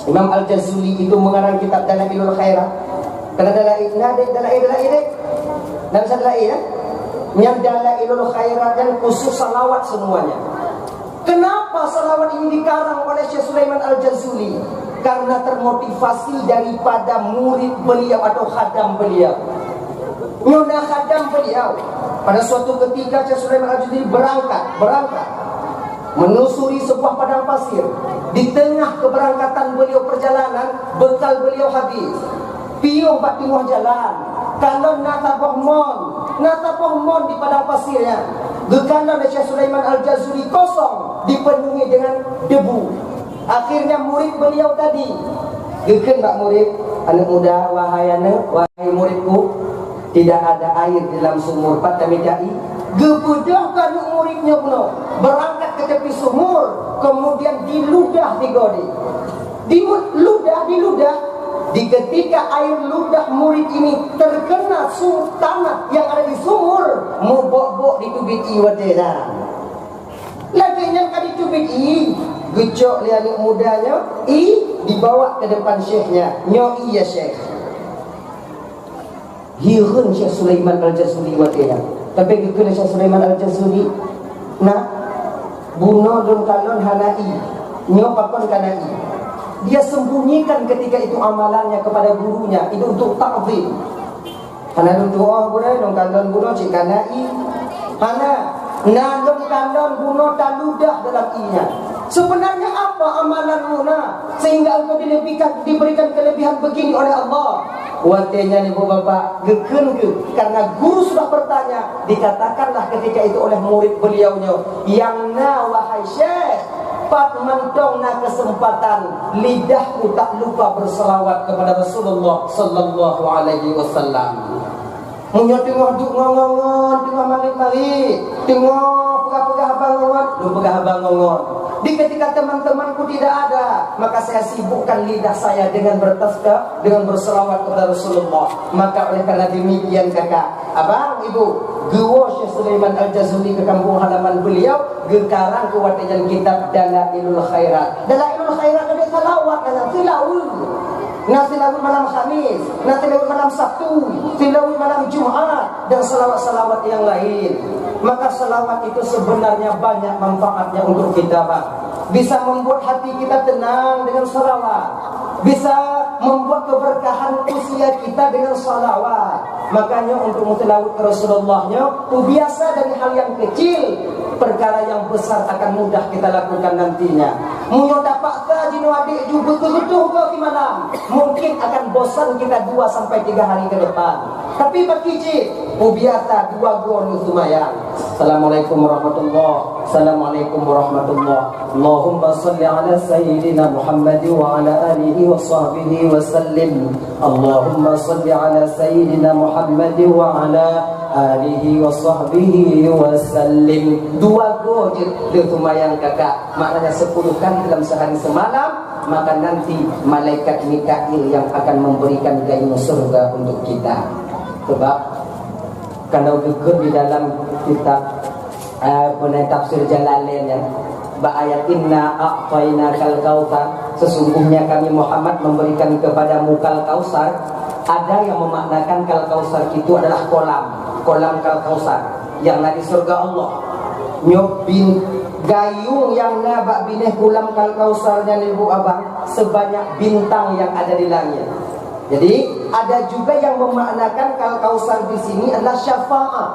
Imam Al-Jazuli itu mengarang kitab Dalailul Khairat. Karena dalail dan dalail ya. Yang Dalailul Khairat dan khusus salawat semuanya. Kenapa salawat ini dikarang oleh Syekh Sulaiman Al-Jazuli? Karena termotivasi daripada murid beliau atau khadam beliau. Nyona khadam beliau. Pada suatu ketika Syekh Sulaiman Al-Jazuli berangkat menusuri sebuah padang pasir. Di tengah keberangkatan beliau perjalanan, bekal beliau habis. Piung bak tengah jalan. Kalau natapohmon di padang pasirnya. Gekanan Syekh Sulaiman Al-Jazuli kosong, dipenuhi dengan debu. Akhirnya murid beliau tadi, geken bak murid, anak muda, wahai muridku, tidak ada air di dalam sumur patamidai. Gebudahkan muridnya penuh, berangkat ke tepi sumur, kemudian diludah di godi, diludah. Di ketika air ludah murid ini terkena tanah yang ada di sumur, mubok-bok ditubit iwadena. Lagi yang kali tubit gecok lihat mudanya, dibawa ke depan syekhnya. Nyo iya syekh. Hirun Syekh Sulaiman Al-Jazuli wadena. Tapi kekena Syekh Sulaiman Al-Jazuli, bunuh dun kalon hanai, nyo pakon kanai. Dia sembunyikan ketika itu amalannya kepada gurunya. Itu untuk ta'zim. Hana untuk boleh dong kandon bunuh cik kanai. Hana nalon kandon bunuh taludah dalam inya. Sebenarnya apa amalanmu sehingga engkau diberikan kelebihan begini oleh Allah? Watenya ibu bapak geken ke, karena guru sudah bertanya. Dikatakanlah ketika itu oleh murid beliaunya, yang wahai syekh, pat mentong kesempatan lidahku tak lupa berselawat kepada Rasulullah sallallahu alaihi wasallam. Munyo tengok duk ngongon, tengok mari-mari, tengok pegah-pegah abang ngongon, lu pegah abang ngongon. Di ketika teman-temanku tidak ada, maka saya sibukkan lidah saya dengan bertasbih, dengan berselawat kepada Rasulullah. Maka oleh karena demikian kakak, abang, ibu, gewo Syekh Sulaiman Al-Jazuli ke kampung halaman beliau, gekarang kewatian kitab Dalailul Khairat. Dalailul Khairat ada salawat dan tilawul. Tilawul malam Khamis, tilawul malam Sabtu, tilawul malam Jumat, dan salawat-salawat yang lain. Maka salawat itu sebenarnya banyak manfaatnya untuk kita, Pak. Bisa membuat hati kita tenang dengan salawat, bisa membuat keberkahan usia kita dengan salawat. Makanya untuk mutilawut Rasulullahnya, biasa dari hal yang kecil, perkara yang besar akan mudah kita lakukan nantinya. Munyo dapat jino adik juga betul-betul ke malam, mungkin akan bosan kita 2-3 hari ke depan. Tapi bagi cik, biasa 2 gol lumayan. Assalamualaikum warahmatullahi. Assalamualaikum warahmatullahi. Allahumma salli ala sayyidina Muhammad wa ala alihi wa sahbihi wa sallim. Allahumma salli ala sayyidina Muhammad wa ala alihi wa sahbihi wa sallim. 2 gol lumayan kakak. Maknanya 10 kali dalam sehari semalam. Maka nanti malaikat Mikail yang akan memberikan gayung surga untuk kita. Sebab kalau geger di dalam kitab tafsir Jalalain ya, ayat inna a'tayna kal kautsar, sesungguhnya kami Muhammad memberikan kepadamu kal kausar. Ada yang memaknakan kal kausar itu adalah kolam kal kausar yang ada di surga Allah. Nyobin gayung yang nabak bineh kolam kal kausarnya ibu abang sebanyak bintang yang ada di langit. Jadi ada juga yang memaknakan kal kausar di sini adalah syafaat.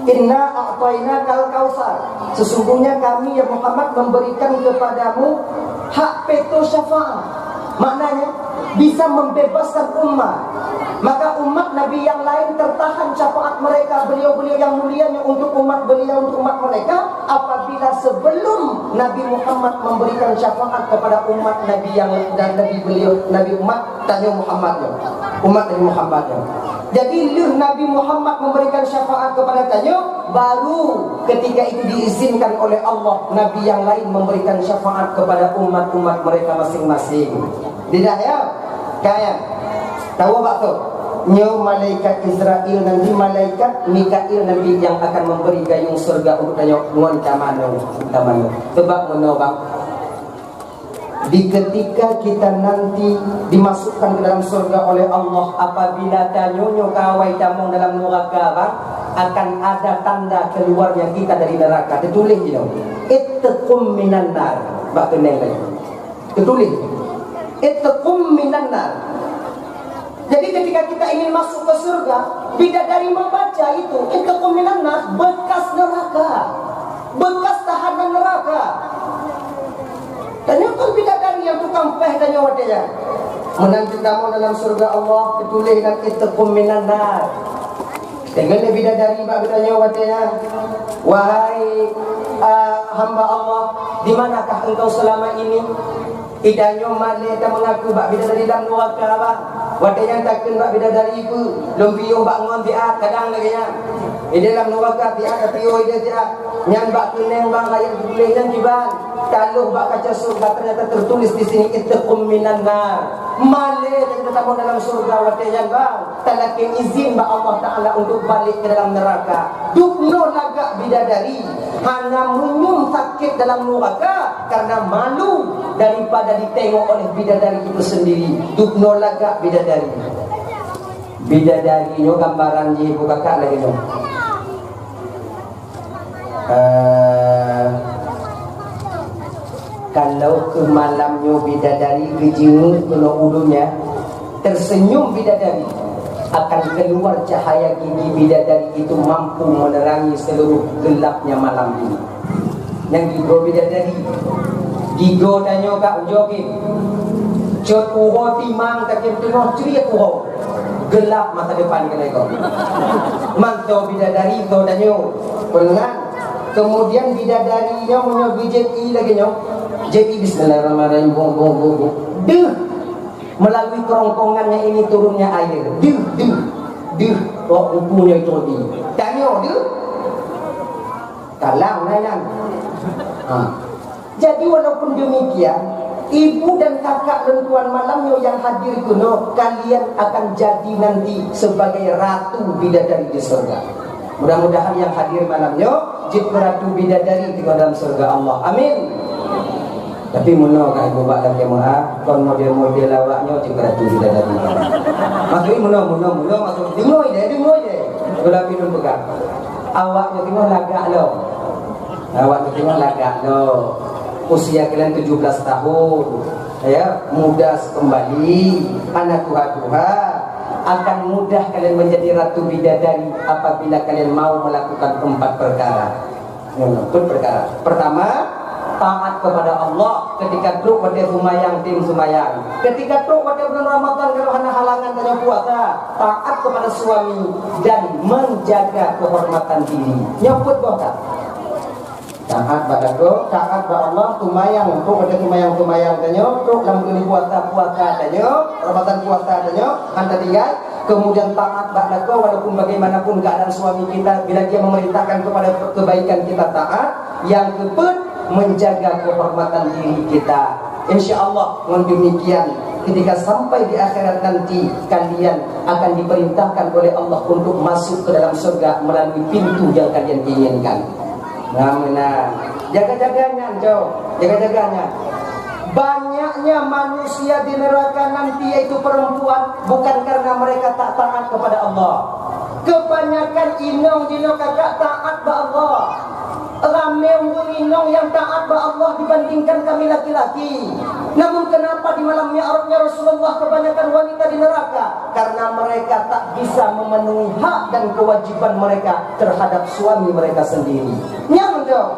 Inna a'tayna kal kausar, sesungguhnya kami ya Muhammad memberikan kepadamu hak peto syafaat. Maknanya bisa membebaskan umat. Maka umat Nabi yang lain tertahan syafaat mereka, beliau-beliau yang mulianya untuk umat beliau, untuk umat mereka, apabila sebelum Nabi Muhammad memberikan syafaat kepada umat Nabi yang dan Nabi beliau, Nabi umat tanya Muhammadnya, umat Nabi Muhammadnya. Jadi Nabi Muhammad memberikan syafaat kepada tanya, baru ketika itu diizinkan oleh Allah Nabi yang lain memberikan syafaat kepada umat-umat mereka masing-masing. Tidak ya? Kayak tahu apa tu? Nyo malaikat Israel nanti, malaikat Mikail nanti yang akan memberi gayung surga untuk tanya nuan kamano. Sebab menobak di ketika kita nanti dimasukkan ke dalam surga oleh Allah, apabila tanyonyo kawai tamong dalam neraka bang, akan ada tanda keluarnya kita dari neraka. Ditulis gitu, ittaqum minan nar. Bak keneng tadi. Ditulis, ittaqum minan nar. Jadi ketika kita ingin masuk ke surga, bidadari membaca itu ittaqum minan nar, bekas neraka, bekas tahanan neraka. Tanya kan bidadari yang tukang peh tanya wadanya. Menanti kamu dalam surga Allah, ketulis dan ittaqum minan nar. Tengok bidadari bak bertanya wadanya, wahai hamba Allah, di manakah engkau selama ini? Idanyo male dan mengaku bak bidadari dalam neraka bang. Wadanya takkan bak bidadari itu, lumpiung bak ngon dia kadang lagi nya. Di dalam neraka dia tapi oi dia nyan bak keneng bang ayat boleh nyan jiban. Kalau bak kaca surga ternyata tertulis di sini ittaqum minan nar. Male kita tamu dalam surga wadanya bang. Talakin izin bak Allah Taala untuk balik ke dalam neraka. Dukno lagak bidadari hanya menyum sakit dalam neraka karena malu daripada ditengok oleh bidadari itu sendiri. Dukno lagak bidadari. Bidadari nyo gambaran je buka kak lagi nyo. Kalau ke malamnya bidadari kejingut kena ulunya, tersenyum bidadari, akan keluar cahaya gigi bidadari itu mampu menerangi seluruh gelapnya malam ini. Yang gigo bidadari, gigo tanya kak ujokin, cot uho timang takim tengok ceria uho, gelap masa depan kena kau. Mantau bidadari kau tanya, pendengar. Kemudian bidadarinya punya BJI lagi nyo. JI bismillahirrahmanirrahim bong bong bong bong. Duh. Melalui kerongkongannya ini turunnya air. Duh duh. Duh. Oh punya itu di. Tanya duh. Kalang nayan. Jadi walaupun demikian, ibu dan kakak dan tuan malamnya yang hadir kuno, kalian akan jadi nanti sebagai ratu bidadari di surga. Mudah-mudahan yang hadir malamnya jid ratu bidadari di dalam surga Allah. Amin. Tapi muno ka ibu bak dalam jemaah kon model-model awaknya jid ratu bidadari. Maksudnya muno maksud dengoy je. Kalau minum pegang. Awaknya tengok lagak lo. Awaknya tengok lagak lo. Usia kalian 17 tahun. Ya, muda kembali, anak Tuhan. Akan mudah kalian menjadi ratu bidadari apabila kalian mau melakukan 4 perkara. 4 perkara. Pertama, taat kepada Allah ketika truk pada sumayang tim sumayang. Ketika truk pada bulan Ramadan kalau hana halangan tanya puasa, taat kepada suami dan menjaga kehormatan diri. Nyoput botak. Taat pada Allah, tumayang, truk pada tumayang tanya, truk dalam kini puasa tanya, Ramadan puasa tanya, anda tinggal. Kemudian taat pada walaupun bagaimanapun keadaan suami kita, bila dia memerintahkan kepada kebaikan kita taat. Yang keempat, menjaga kehormatan diri kita. InsyaAllah dengan demikian, ketika sampai di akhirat nanti, kalian akan diperintahkan oleh Allah untuk masuk ke dalam surga melalui pintu yang kalian inginkan. Nah, jaga-jaganya, jaga-jaganya. Banyaknya manusia di neraka nanti yaitu perempuan, bukan karena mereka tak taat kepada Allah. Kebanyakan inong dino kakak taat kepada Allah. Ramai inong yang taat kepada Allah dibandingkan kami laki-laki. Namun kenapa di malam mi'rajnya Rasulullah kebanyakan wanita di neraka? Karena mereka tak bisa memenuhi hak dan kewajiban mereka terhadap suami mereka sendiri. Nyam dong.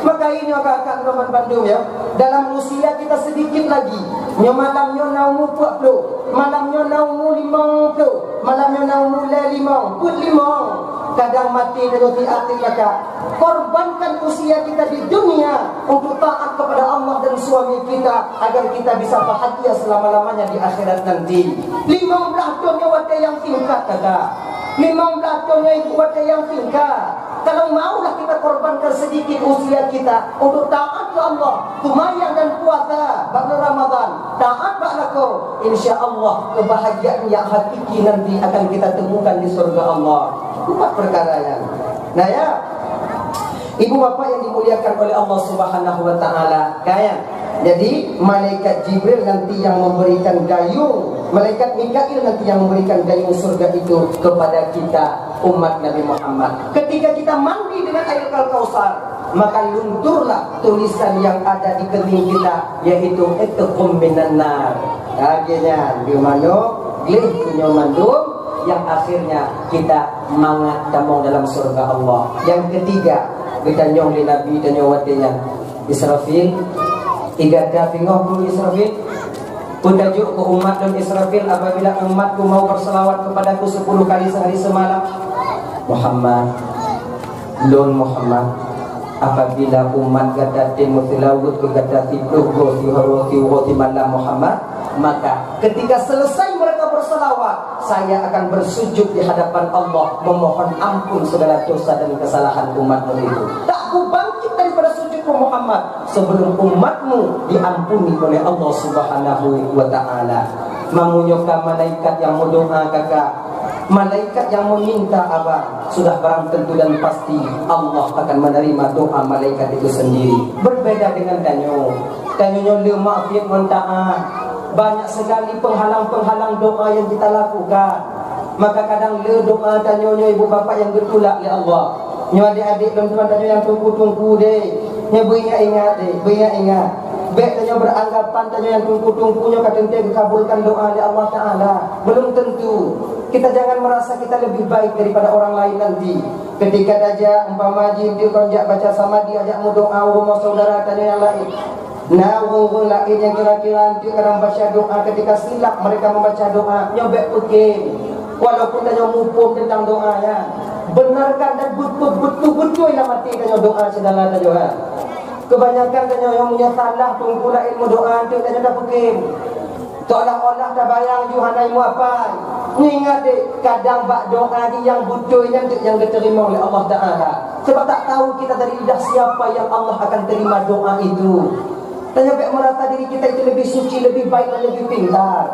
Maka ini kakak Roman Bandung ya. Dalam usia kita sedikit lagi. Malamnya naumu 40, malamnya naumu 50, malamnya naumu 5, pun 5. Kadang mati dengan hati kakak. Korbankan usia kita di dunia untuk taat kepada Allah dan suami kita agar kita bisa bahagia selama-lamanya di akhirat nanti. 15 tahunnya wadah yang singkat kakak. 15 tahunnya itu wadah yang singkat. Kalau maulah kita korbankan sedikit usia kita untuk taat ke Allah, tumayang dan puasa pada Ramadan, taat pada kau, insya Allah kebahagiaan yang hakiki nanti akan kita temukan di surga Allah. 4 perkara yang. Nah ya, ibu bapak yang dimuliakan oleh Allah Subhanahu wa taala, kalian Jadi malaikat Jibril nanti yang memberikan gayung, malaikat Mikail nanti yang memberikan gayung surga itu kepada kita umat Nabi Muhammad. Ketika kita mandi dengan air Al-Kausar, maka lunturlah tulisan yang ada di kening kita, yaitu itqum minan nar. Akhirnya di mana glih punya mandum yang akhirnya kita mangat kamu dalam surga Allah. Yang ketiga, kita nyong li Nabi dan nyawatinya Israfil. Tiga dapingoh dulu Israfil. Pundajuk ke umat dan Israfil, apabila umatku mau berselawat kepadaku 10 kali sehari semalam. Muhammad, Lon Muhammad, apabila umat gadatin mutilawud ke gadati tuhgoti haroti woti malam Muhammad, maka ketika selesai mereka berselawat, saya akan bersujud di hadapan Allah memohon ampun segala dosa dan kesalahan umatmu itu. Tak ku bangkit daripada sujudku Muhammad sebelum umatmu diampuni oleh Allah Subhanahu wa ta'ala. Mengunyoka malaikat yang mendoa kakak, malaikat yang meminta abang, sudah barang tentu dan pasti Allah akan menerima doa malaikat itu sendiri. Berbeda dengan tanyo le maafin menta'ah. Banyak sekali penghalang-penghalang doa yang kita lakukan. Maka kadang le doa tanyo ibu bapa yang bertolak ya Allah. Nyo adik-adik dan tuan tanyo yang tunggu-tunggu deh. Nyo beringat-ingat deh, beringat-ingat. Baik tanyo beranggapan tanyo yang tunggu-tunggunya kadang dia dikabulkan doa oleh Allah Ta'ala. Belum tentu. Kita jangan merasa kita lebih baik daripada orang lain nanti. Ketika aja umpama dia konjak baca sama dia ajak mu doa rumah saudara tanyo yang lain. Nah, orang lain yang kira-kira nanti kadang baca doa ketika silap mereka membaca doa nyobek peking. Walaupun tanyo mupum tentang doanya, benarkan dan betul-betul lah mati tanyo doa segala tanyo. Kebanyakan tanyo yang punya salah tunggu lain mu doa tu tanyo dah peking. Seolah-olah dah bayang Yuhanai mu apa. Ingat dek, kadang bak doa ni yang butuhnya yang diterima oleh Allah Ta'ala. Sebab tak tahu kita dari lidah siapa yang Allah akan terima doa itu. Tanya baik merasa diri kita itu lebih suci, lebih baik dan lebih pintar.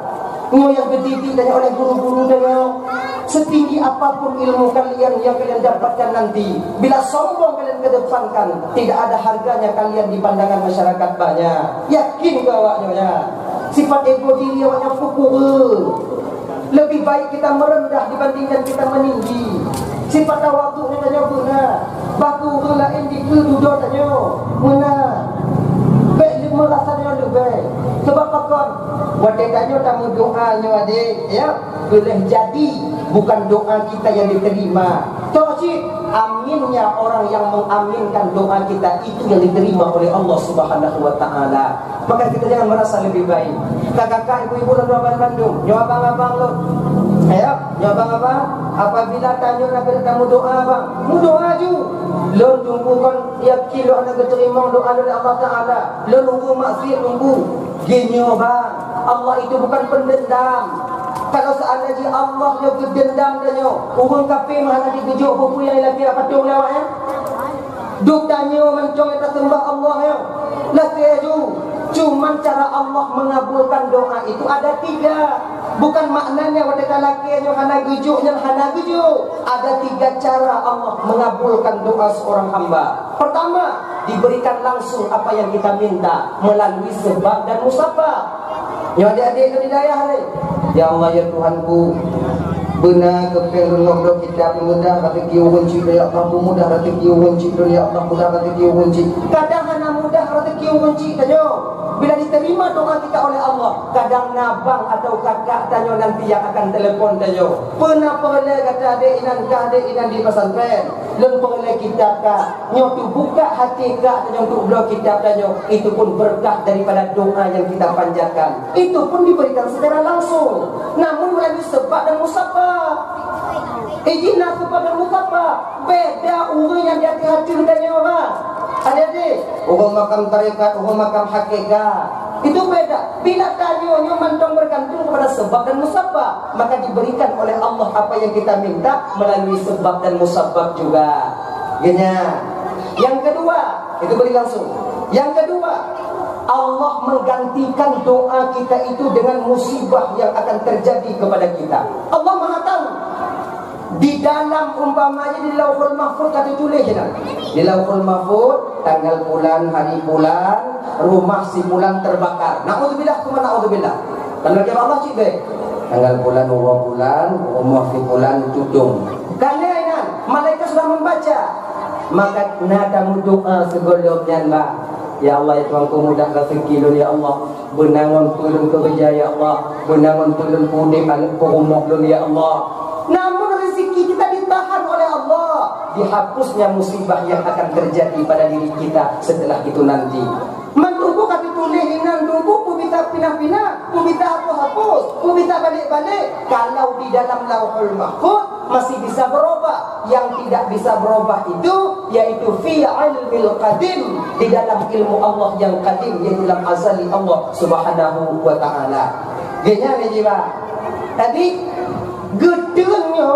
Nyo yang dididik tanya oleh guru-guru tanya, setinggi apapun ilmu kalian yang kalian dapatkan nanti, bila sombong kalian kedepankan, tidak ada harganya kalian di pandangan masyarakat banyak. Yakin ke awaknya ya? Sifat ego diri awaknya fukur. Lebih baik kita merendah dibandingkan kita meninggi. Sifat tawaduknya tanya benar. Baku lain di keduduk tanya benar. Baik merasanya lebih. Sebab apa? Wadetanya tamu doanya adik, ya boleh jadi bukan doa kita yang diterima. Tauhid aminnya orang yang mengaminkan doa kita itu yang diterima oleh Allah Subhanahu wa ta'ala. Maka kita jangan merasa lebih baik. Kakak, ibu-ibu dan abang Bandung, nyo abang-abang lo. Ya, nyo abang-abang, apabila tanya nak bertamu doa bang, mu doa ju. Lo tunggu kan yakin lo anak diterima doa oleh Allah Ta'ala. Lo nunggu maksiat nunggu. Genyo bang, Allah itu bukan pendendam. Kalau seandainya Allah yang berdendam tanya, orang kafir mana digejuk buku yang lagi apa tu lewat ya? Duk tanya mencong kita sembah Allah ya. Lagi ju. Cuman cara Allah mengabulkan doa itu ada 3. Bukan maknanya wadaka lakinya hana gejuknya hana gejuk. Ada 3 cara Allah mengabulkan doa seorang hamba. Pertama, diberikan langsung apa yang kita minta melalui sebab dan musabab. Ya adik-adik itu hidayah ni. Ya Allah ya Tuhanku, benar kepeng ngobrol kita mudah rezeki unci dari Allah, mudah rezeki unci dari Allah, mudah rezeki unci. Kadang hana mudah rezeki unci saja. Bila diterima doa kita oleh Allah, kadang nabang atau kakak tanya nanti yang akan telefon tanya. Pernah perle kata adik inan di pesantren. Lem perle kitab kak. Nyo tu buka hati kak tanya untuk blog kitab tanya. Itu pun berkah daripada doa yang kita panjatkan. Itu pun diberikan secara langsung. Namun melalui sebab dan musabab. Ijinlah sebab dan musabab. Beda orang yang di hati tanya orang. Adik-adik, orang makam tarekat, orang makam hakikat, itu beda. Bila tanya mantong bergantung kepada sebab dan musabab, maka diberikan oleh Allah apa yang kita minta melalui sebab dan musabab juga. Genya. Yang kedua, itu beri langsung. Yang kedua, Allah menggantikan doa kita itu dengan musibah yang akan terjadi kepada kita. Allah Maha tahu. Di dalam umpamanya di Lauhul Mahfuz kata tulis je nak. Di Lauhul Mahfuz tanggal bulan, hari bulan, rumah si bulan terbakar. Naudzubillah, cuma naudzubillah. Kalau kira Allah cik deh. Tanggal bulan, rumah si bulan tudung. Kalian malaikat sudah membaca. Maka nada doa sebelumnya lah. Ya Allah, ya Tuhanku, mudahkan rezeki ya Allah. Benangan turun kerja ya Allah. Benangan turun pudik anak rumah ya Allah. Namun rezeki kita ditahan oleh Allah. Dihapusnya musibah yang akan terjadi pada diri kita setelah itu nanti. Menunggu kami tulis hinan tunggu kubita pinah-pinah, kubita hapus-hapus, kubita balik-balik. Kalau di dalam Lauhul Mahfuz masih bisa berubah. Yang tidak bisa berubah itu yaitu fi ilmil qadim, di dalam ilmu Allah yang qadim, yaitu dalam azali Allah Subhanahu wa taala. Genya ni jiwa. Tadi gedenya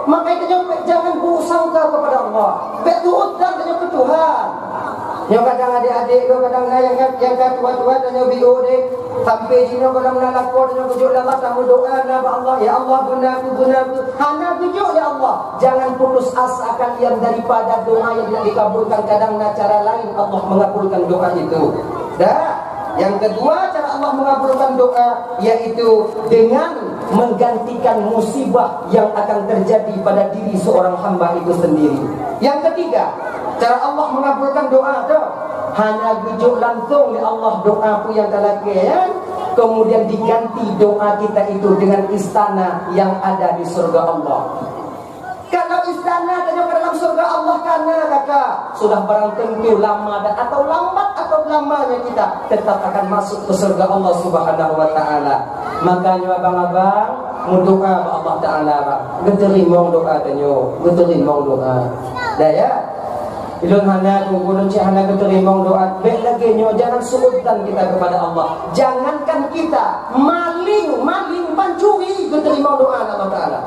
makanya jangan bersangka kepada Allah. Betul dan tanya ke Tuhan. Yang kadang adik-adik tu kadang yang tua-tua tanya bio dek sampai jino kalau menalakor tanya kujuk Allah tamu doa nama Allah, ya Allah gunaku hana kujuk ya Allah. Jangan putus asa kalian daripada doa yang tidak dikabulkan. Kadang cara lain Allah mengabulkan doa itu. Dah. Yang kedua cara Allah mengabulkan doa yaitu dengan menggantikan musibah yang akan terjadi pada diri seorang hamba itu sendiri. Yang ketiga, cara Allah mengabulkan doa tu hanya gujuk langsung oleh Allah doa pun yang terlakian, kemudian diganti doa kita itu dengan istana yang ada di surga Allah. Kalau istana dan ke dalam surga Allah karena kakak sudah barang tentu lama dan atau lambat atau lamanya kita tetap akan masuk ke surga Allah Subhanahu wa taala. Makanya abang-abang mendoa Allah taala bang. Diterima doa tanyo, diterima doa. Dah ya. Ilun hana tunggu cik hana diterima doa. Baik lagi nyo jangan suudkan kita kepada Allah. Jangankan kita maling pancuri diterima doa Allah taala.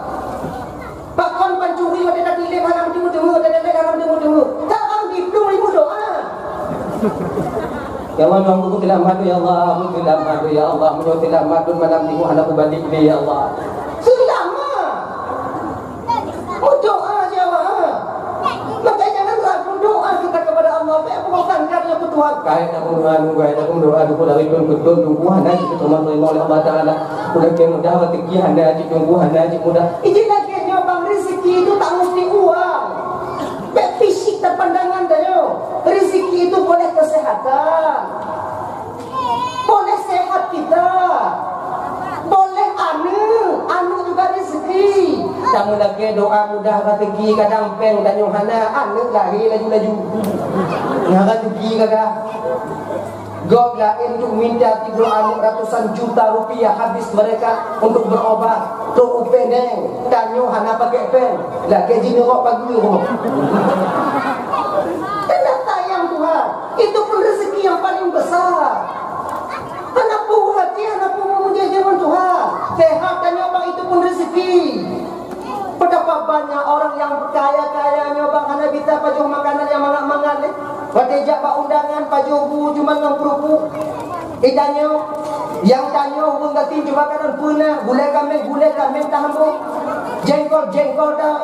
Bahkan pancuri ada dilem hanam temu-temu, ada hanam temu-temu. Tak ambil belum doa. Ya Allah, aku tidak madu ya Allah, aku tidak madu ya Allah, aku tidak madu malam minggu anakku balik ini ya Allah. Sudah mah. Doa jawab. Maka jangan ragu doa kita kepada Allah. Apa kau sangkarnya ke Tuhan? Kait aku doa aku dari betul tunggu hana kita terima oleh Allah Taala. Udah ke mudah rezeki hana tunggu hana mudah. Ini lagi bang rezeki itu tak mesti uang. Fisik dan pandangan dayo. Rezeki itu boleh kesehatan. Boleh sehat kita. Boleh anu juga rezeki. Kamu lagi doa mudah rezeki kadang peng dan Yohana anu lari laju-laju. Nah rezeki kadang God lain untuk minta 300 ratusan juta rupiah habis mereka untuk berobat. Tu upendeng, tanyo hana pakai pen. Lah gaji nyorok pagi rumah. Tidak sayang Tuhan. Itu pun rezeki yang paling besar. Kenapa hati anak memuja jaman Tuhan? Sehat tanyo bang itu pun rezeki. Betapa banyak orang yang kaya-kayanya bang hana bisa pajuh makanan yang mangan-mangan ni. Watejak pak undangan pajuh cuma dengan kerupuk. Ikannya yang tanya hubung ganti coba kanan punah gulai kambing tahambu jengkol dah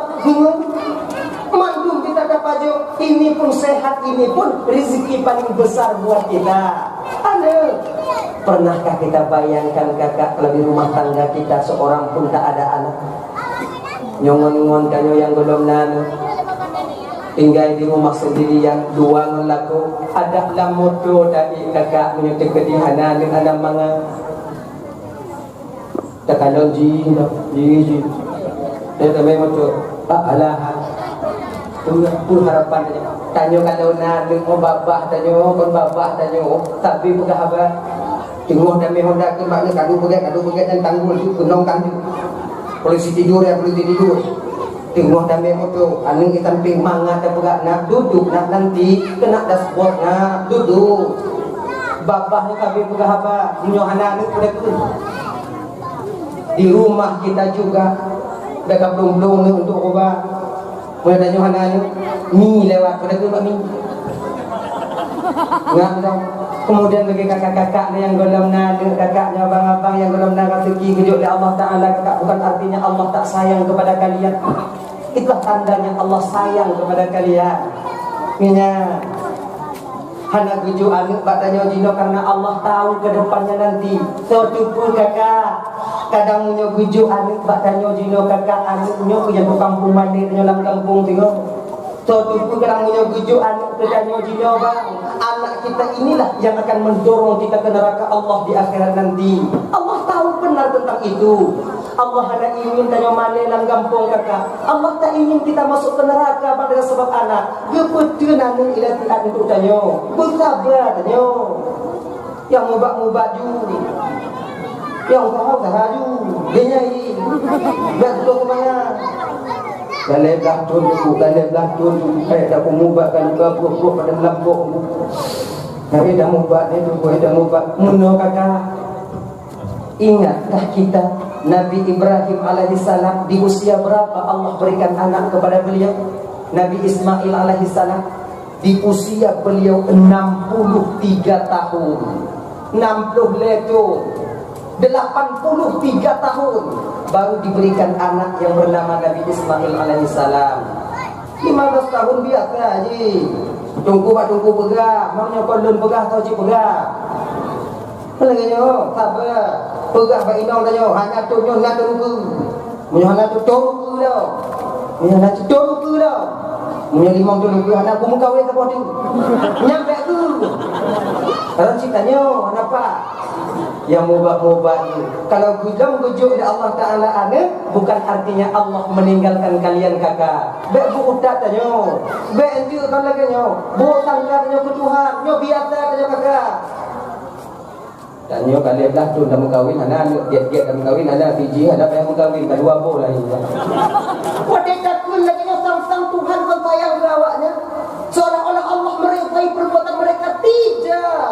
mandum kita dapat pajuh. Ini pun sehat, ini pun rezeki paling besar buat kita. Pernahkah kita bayangkan kakak kalau di rumah tangga kita seorang pun tak ada anak? Nyongon-ngon kanyo yang belum nana tinggal di rumah sendirian, dua ngelaku ada lah moto dari kakak menyutik kedihana dengan ada manga tak kalau ji dia tamai moto alah tu harapan tanya kalau nak dengar babah tanya tapi bukan apa tengok dan mehodak ke makna kadu pegat dan tanggul tu kenong kadu polisi tidur tengok dan mehodak anu kita ping mangat dan pegat nak duduk nak nanti kena dashboard nak duduk babah ni kami pegat apa nyohana ni kuda di rumah kita juga dekat belum ni untuk ubah mulai nyohana ni lewat kuda tu kami nggak tahu. Kemudian bagi kakak-kakak yang golong nada, kakaknya abang-abang yang golong nada rezeki kejut oleh Allah Taala, kakak bukan artinya Allah tak sayang kepada kalian. Itulah tandanya Allah sayang kepada kalian. Minyak Hana guju anak batanya jino karena Allah tahu ke depannya nanti. So tupu kakak. Kadang munyo guju anak batanya jino kakak anaknya yang ke kampung mandi dalam kampung tengok. So tupu kadang munyo guju anak batanya jino bang. Anak kita inilah yang akan mendorong kita ke neraka Allah di akhirat nanti. Allah tahu benar tentang itu. Allah hanya ingin tanya mana dalam kampung kakak. Allah tak ingin kita masuk ke neraka pada sebab anak. Dia betul nana ilatihan untuk tanya. Bersabar tanya. Yang mubak-mubak ju. Yang tahu ju. Dia nyai. Biar dulu ke mana. Galai belakun tu. Galai belakun tu. Dah mubakkan ke buah-buah pada lambuk. Tapi dah mubak ni tu. Dah mubak. Muno kakak. Ingatkah kita Nabi Ibrahim alaihissalam di usia berapa Allah berikan anak kepada beliau? Nabi Ismail alaihissalam di usia beliau 63 tahun 60 leto 83 tahun baru diberikan anak yang bernama Nabi Ismail alaihissalam. 15 tahun biasa haji. Tunggu pegah. Maknya kolon pegah atau cik pegah. Pelanggannya, sabar. Pegah Pak Inong tanya, hanya tu nyon nak tunggu. Munyo hanya tu tunggu dah. Munyo hanya tu tunggu dah. Munyo limang tunggu anak aku muka wei tak boleh. Nyampe tu. Kalau cik tanya, kenapa? Yang mubah-mubah ni. Kalau gudang gujuk dari Allah Ta'ala anak, bukan artinya Allah meninggalkan kalian kakak. Baik bu udat tanya. Baik itu kalau tanya. Bu tangga tanya ke Tuhan. Nyo biasa tanya kakak. Tanya kali belah tu dah mengkawin, ada giat-giat dah mengkawin, ada biji, ada yang mengkawin, tak dua boh lagi. Pada takun lagi sang Tuhan bersayang awaknya. Seolah-olah Allah meridai perbuatan mereka. Tidak.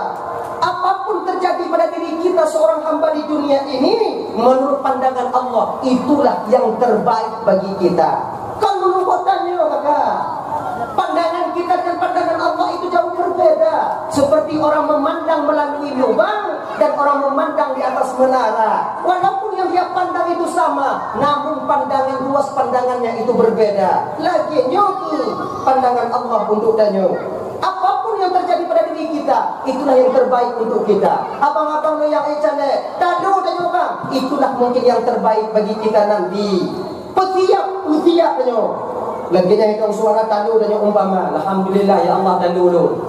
Apapun terjadi pada diri kita seorang hamba di dunia ini, menurut pandangan Allah, itulah yang terbaik bagi kita. Kan menurut tanya kakak. Pandangan kita dan pandangan Allah itu jauh berbeda. Seperti orang memandang melalui lubang dan orang memandang di atas menara. Walaupun yang dia pandang itu sama, namun pandangan luas pandangannya itu berbeda. Lagi nyoki pandangan Allah untuk tanya. Apapun yang terjadi pada diri kita, itulah yang terbaik untuk kita. Abang-abang yang ecane, tadu tanya bang, itulah mungkin yang terbaik bagi kita nanti. Petiap tanya. Laginya itu suara tandu dan yang umpama. Alhamdulillah ya Allah tandu dulu.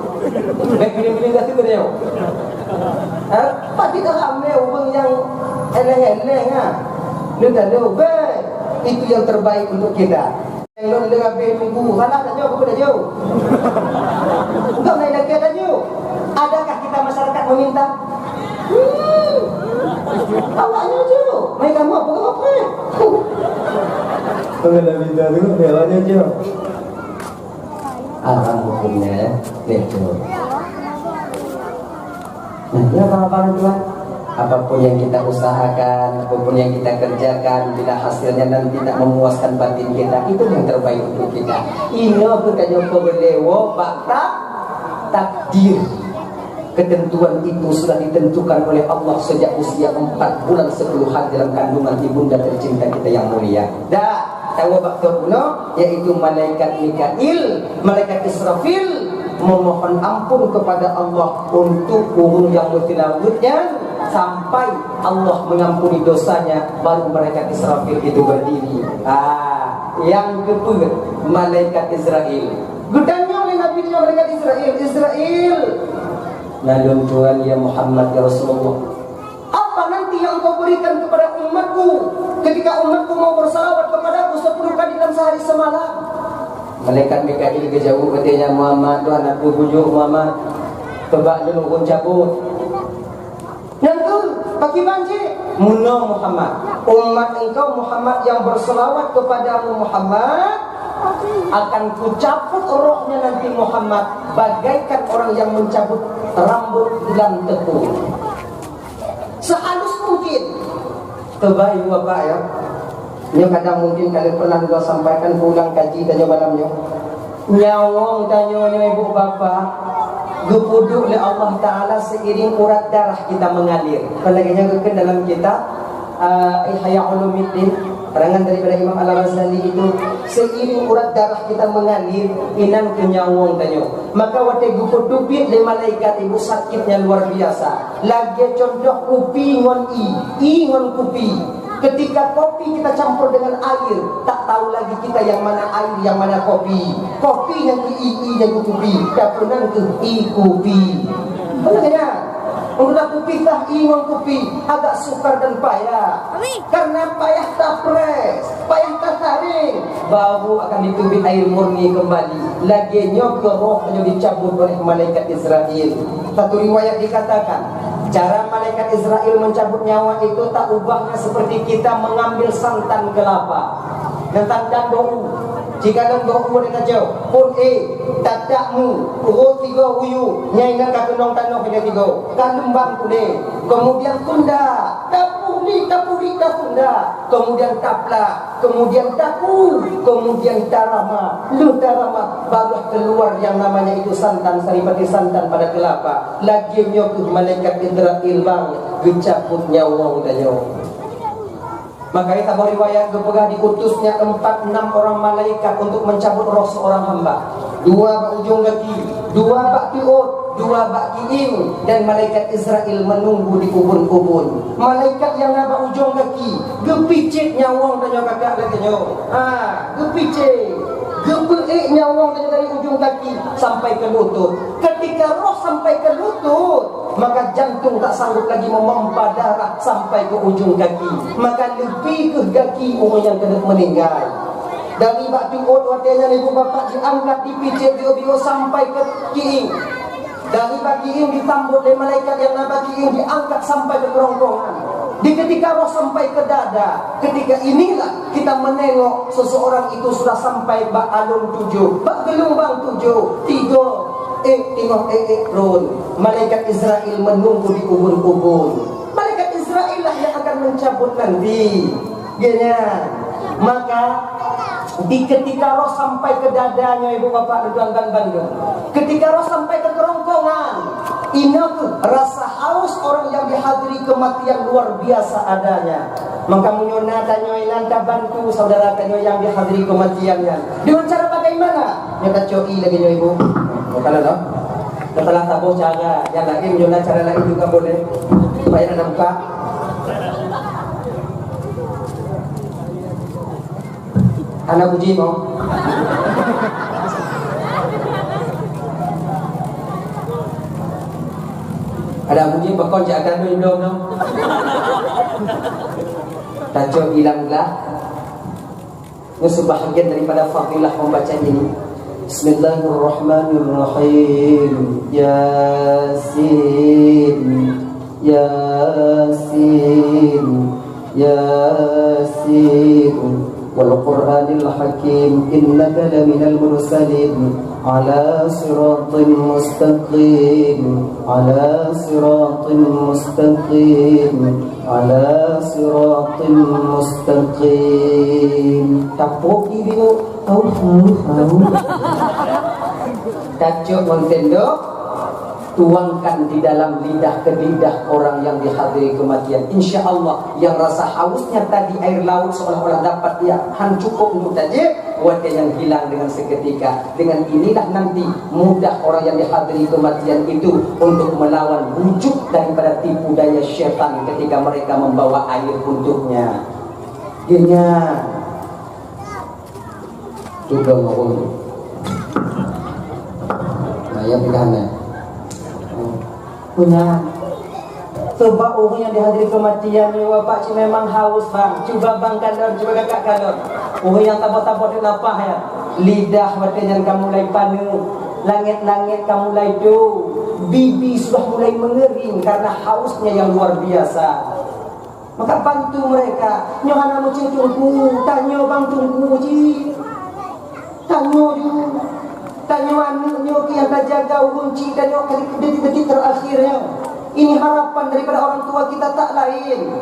Baik pilih-pilih dah tu dia. Pasti dah ramai orang yang eleh-eleh ah. Dia tandu. Baik. Itu yang terbaik untuk kita. Yang lu dengar be tunggu. Salah tak jauh dah jauh. Enggak naik lagi dah jauh. Adakah kita masyarakat meminta? Awaknya jauh. Mai kamu apa? Kalau minta tu, belanya je. Alam hukumnya itu. Nah, ya abang-abang tuan, apapun yang kita usahakan, apapun yang kita kerjakan, bila hasilnya nanti tak memuaskan batin kita, itu yang terbaik untuk kita. Ini bukannya pembelewo, bakta takdir. Ketentuan itu sudah ditentukan oleh Allah sejak usia 4 bulan 10 hari dalam kandungan ibunda tercinta kita yang mulia. Dah tahu faktor kuno, yaitu malaikat Mikail, malaikat Israfil memohon ampun kepada Allah untuk umur yang bertilawutnya sampai Allah mengampuni dosanya, baru malaikat Israfil itu berdiri. Yang kedua malaikat Israel. Gudangnya oleh Nabi malaikat Israel. Lalu Tuhan ya Muhammad ya Rasulullah, apa nanti yang kau berikan kepada umatku ketika umatku mau bersalawat kepadaku 10 kali dalam sehari semalam? Malaikat Mikail kejauh katanya, Muhammad Tuhan aku bujuk Muhammad, tebak dulu pun cabut. Yang tu bagi banjir Muno Muhammad, umat engkau Muhammad yang bersalawat kepadamu Muhammad, akan kucabut rohnya nanti Muhammad bagaikan orang yang mencabut rambut dalam tepung. Sehalus mungkin. Terbaik bapak ya. Ini kadang mungkin kalian pernah juga sampaikan pulang kaji tanya malamnya. Nyawang tanya ibu bapak, gepuduk oleh Allah Ta'ala seiring urat darah kita mengalir. Kalau lagi ke dalam kita Ihya Ulumuddin, Karangan daripada Imam Al-Ghazali itu, seiring urat darah kita mengalir, inan kenyawang tanyo. Maka wate gupo dubit le malaikat ibu sakitnya luar biasa. Lagi contoh kupi ngon i ngon kupi. Ketika kopi kita campur dengan air, tak tahu lagi kita yang mana air, yang mana kopi. Kopi yang ke i yang ke kupi, dapunan ke i kupi. Benar? Udah kopi tah ingon kopi agak sukar dan payah. Karena payah tak pres, payah tak taring, baru akan ditumbit air murni kembali. Lagi nyok rohnya dicabut oleh malaikat Israel. Satu riwayat dikatakan, cara malaikat Israel mencabut nyawa itu tak ubahnya seperti kita mengambil santan kelapa. Santan bau. Jika dan bau dengan jauh, pun tatakmu, tiga uyu, nyaingan kakenong tanong kena tiga, kalembang kude, kemudian tunda, tapuri, tunda, kemudian tapla, kemudian taku, kemudian tarama, tarama, baru keluar yang namanya itu santan, saripati santan pada kelapa. Lagi nyok malaikat Israel bang, gecaput nyawa danyo. Maka kita riwayat kepegah diutusnya 4-6 orang malaikat untuk mencabut roh seorang hamba. 2 bak ujung kaki, 2 bak tiut, 2 bak kiing, dan malaikat Israel menunggu di kubun-kubun. Malaikat yang nabak ujung kaki, gepicit nyawang tanya kakak lagi nyo. Gepicit, gebeik nyawang tanya dari ujung kaki sampai ke lutut. Ketika roh sampai ke lutut, maka jantung tak sanggup lagi memompa darah sampai ke ujung kaki. Maka lebih ke kaki orang yang kena meninggal. Dari bak tiut watenya ibu bapak diangkat dipicit bio-bio sampai ke kiing. Dari bak kiing ditambut oleh malaikat yang nabak kiing diangkat sampai ke kerongkongan. Di ketika roh sampai ke dada, ketika inilah kita menengok seseorang itu sudah sampai bak alun 7, bak gelombang 7, 3. Tengok Ron. Malaikat Israel menunggu di kubur-kubur. Malaikat Israel lah yang akan mencabut nanti. Genya. Maka di ketika roh sampai ke dadanya ibu bapak dan bandung, ketika roh sampai ke kerongkongan, ini rasa haus orang yang dihadiri kematian luar biasa adanya. Maka munyona tanyoinan bantu saudara tanyo yang dihadiri kematiannya. Dengan cara bagaimana? Nyata coi lagi ibu. Kalau no, setelah tabuh cara yang lagi munyona cara lagi juga boleh supaya ada muka. Anak puji mau. Ada puji pokok jaga belum no. Tajuk hilanglah. Sebahagian daripada fadilah membaca ini. Bismillahirrahmanirrahim. Yasin, Yasin, Yasin. والقرآن الحكيم إنك لمن المرسلين على صراط مستقيم على صراط مستقيم على صراط مستقيم. Tapok ibu tahu tajuk Montendo tuangkan di dalam lidah ke lidah orang yang dihadiri kematian. Insya Allah yang rasa hausnya tadi air laut seolah-olah dapat dia cukup untuk tadi wadah yang hilang dengan seketika. Dengan inilah nanti mudah orang yang dihadiri kematian itu untuk melawan bujuk daripada tipu daya syaitan ketika mereka membawa air untuknya. Genya juga ngomong ayam pilihannya punya. Coba orang yang dihadiri kematian ni bapak cik memang haus bang. Cuba bang kalon, cuba kakak kalon. Orang yang tabak-tabak dia lapah ya. Lidah batanya kamu mulai panu, langit-langit kamu mulai do, bibi sudah mulai mengering karena hausnya yang luar biasa. Maka bantu mereka. Nyohana mu cing tunggu, tanyo bang tunggu ji, tanyo ju. Tanya anu nyoki yang jaga kunci dan nyoki detik-detik terakhirnya. Ini harapan daripada orang tua kita tak lain.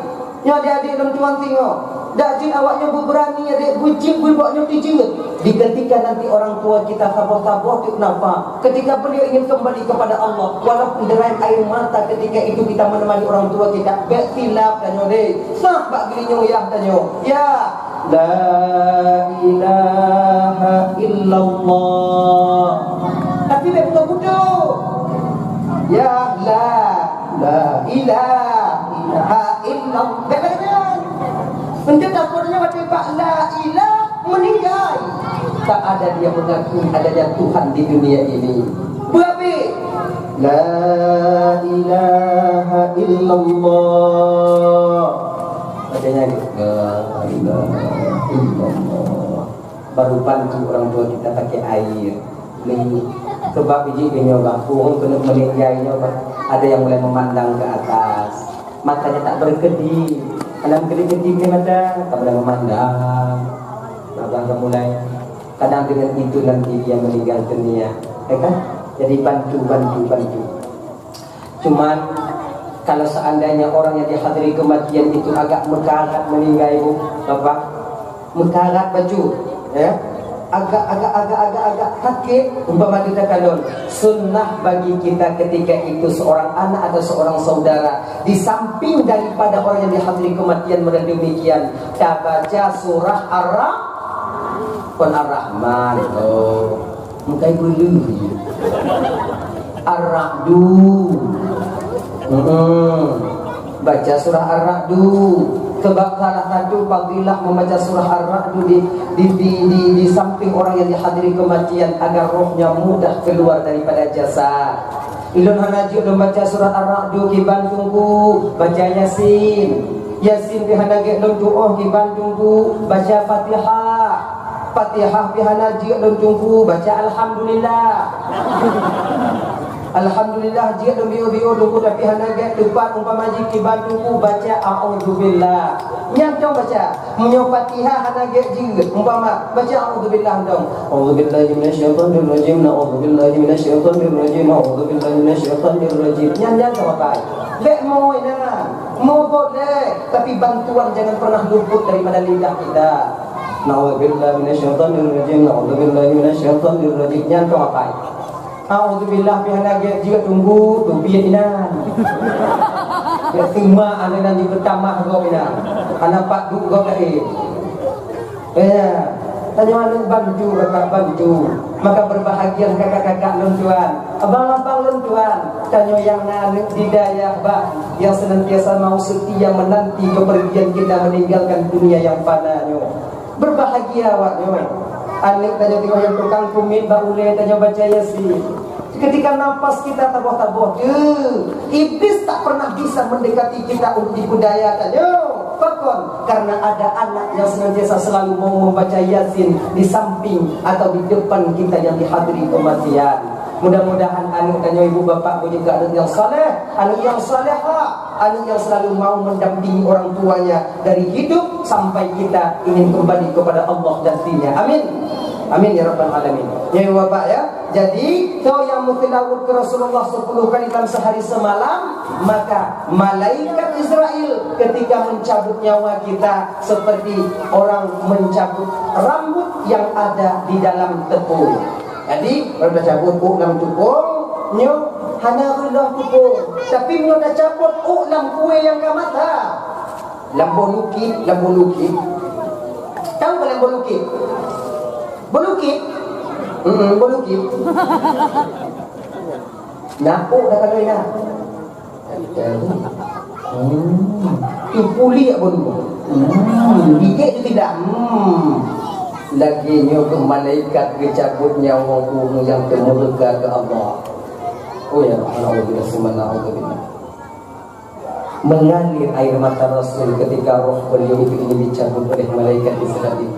Nyo adik-adik dan tuan tengok. Dak jin awaknya berani adik bujing bulboknya dijinget. Di ketika nanti orang tua kita sabar-sabar tu kenapa? Ketika beliau ingin kembali kepada Allah, walaupun derai air mata ketika itu kita menemani orang tua kita. Betilap dan nyo deh. Sah bak gini nyo ya dan nyo. Ya, La ilaha illallah. Tapi dia bukan bodoh. Ya la ilaha illallah. Bagaimana? Untuk dapurnya baca Pak la ilah meninggal. Tak ada dia mengakui adanya Tuhan di dunia ini. Berapa? La ilaha illallah. Bacanya ni. La ilaha illallah. Baru bantu orang tua kita pakai air. Ni sebab biji dia orang kena meninggalnya. Ada yang mulai memandang ke atas. Matanya tak berkedip. Alam kedip-kedip ni mata tak boleh memandang. Abang mulai kadang dengan itu nanti dia meninggal dunia, kan? Jadi bantu. Cuman kalau seandainya orang yang dihadiri kematian itu agak mekarat meninggal ibu, bapak, mekarat baju, ya, agak sakit. Umpama kita kalau sunnah bagi kita ketika itu seorang anak atau seorang saudara di samping daripada orang yang dihadiri kematian demikian, kita baca surah Ar-Rahman. Oh, mukai bulu. Ar-Ra'du. Baca surah Ar-Ra'du. Sebab salah satu fadilah membaca surah Ar-Ra'du di samping orang yang dihadiri kematian agar rohnya mudah keluar daripada jasad. Ilun hanaji membaca surah Ar-Ra'du kiban tunggu baca Yasin. Yasin pihanage lon doa kiban tunggu baca Fatihah pihanaji lon tunggu baca Alhamdulillah. Alhamdulillah jika bio tunggu tapi hanaga depan umpama jiki bantuku baca a'udzubillah. Nyantong baca menyo Fatihah hanaga jika umpama baca a'udzubillah dong. A'udzubillahi minasyaitonir rajim. A'udzubillahi minasyaitonir rajim. A'udzubillahi minasyaitonir rajim. Nyantong apa? Lek mau boleh tapi bantuan jangan pernah luput daripada lidah kita. Na'udzubillahi minasyaitonir rajim. Na'udzubillahi minasyaitonir rajim. Nyantong apa? Alhamdulillah pihak juga tunggu tu biar ina. Ya terima anda nanti pertama kau ina. Anak pak duk kau dah. Tanya mana bantu kakak bantu. Maka berbahagia kakak-kakak lontuan. Abang-abang lontuan. Tanya yang narik di daya bah yang senantiasa mau setia menanti kepergian kita meninggalkan dunia yang fananya. Berbahagia awaknya. Anik tanya tengok yang tukang kumit baule tanya baca Yasin. Ketika nafas kita taboh-taboh, iblis tak pernah bisa mendekati kita untuk dibudayakan. Fakon karena ada anak yang senantiasa selalu mau membaca Yasin di samping atau di depan kita yang dihadiri kematian. Mudah-mudahan anak tanya ibu bapak juga anak yang saleh, anak yang salehah, anak yang selalu mau mendampingi orang tuanya dari hidup sampai kita ingin kembali kepada Allah dan Dina. Amin. Amin ya rabbal alamin. Ya bapak ya. Jadi kau yang mutilawud ke Rasulullah 10 kali dalam sehari semalam, maka malaikat Israel ketika mencabut nyawa kita seperti orang mencabut rambut yang ada di dalam tepung. Jadi kalau dah cabut dalam tepung, nyo hanya rendah tepung. Tapi nyo dah cabut dalam kue yang kamata. Lampu lukit. Tahu lampu lukit? Bolukit? Bolukit. Napuk dah kalau ina. Puli tak boleh. Gigit tu tidak. Laginya ke malaikat kecabut nyawa bunuh yang termurka ke Allah. Oh ya Alhamdulillah subhanallah. Mengalir air mata Rasul ketika roh beliau itu ini dicabut oleh malaikat Israel.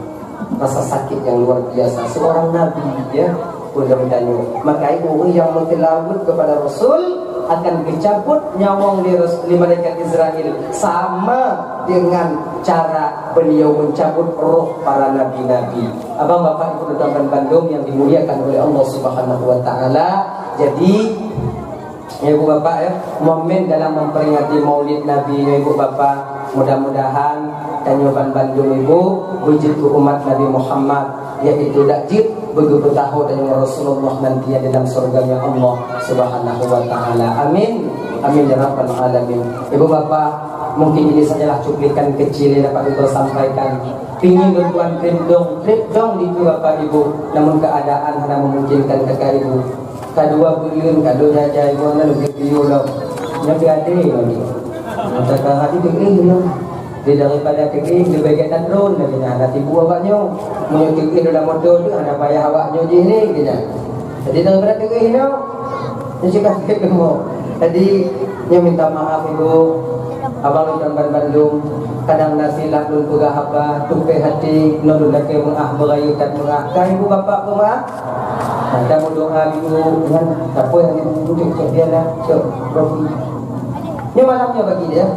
Rasa sakit yang luar biasa. Seorang Nabi ya pun bertanya. Maka orang yang mentilawut kepada Rasul akan dicabut nyawa oleh malaikat Israel sama dengan cara beliau mencabut roh para nabi-nabi. Abang bapak ibu dan Bandung yang dimuliakan oleh Allah Subhanahu wa taala. Jadi ya ibu bapak ya, momen dalam memperingati Maulid Nabi ya ibu bapak, mudah-mudahan Tanyoban Bandung ibu wujud umat Nabi Muhammad yaitu dakjid begitu tahu dengan Rasulullah nanti dalam surganya Allah Subhanahu wa taala. Amin. Amin ya rabbal alamin. Ibu bapak, mungkin ini sajalah cuplikan kecil yang dapat kita sampaikan. Pingin tuan dong itu bapak ibu, namun keadaan hanya memungkinkan kakak ibu. Kedua beliau, kedua jajah ibu anda lebih beliau lah. Yang ada lagi. Maka hati kekeh lah. Dia daripada kekeh dia bagian drone lagi. Nanti buah awaknya, mau kekeh dalam motor tu, anda payah awaknya je ni. Jadi daripada kekeh ni, dia cakap kekeh mau. Tadi dia minta maaf ibu, abang gambar Bandung. Kadang nasi lalu pegah apa, tupai hati, nol lagi mengah berayu tak mengah. Kan ibu bapak mengah? Kamu doa ibu dengan apa yang ibu cek dia lah, cek Rofi. Ini malamnya bagi dia,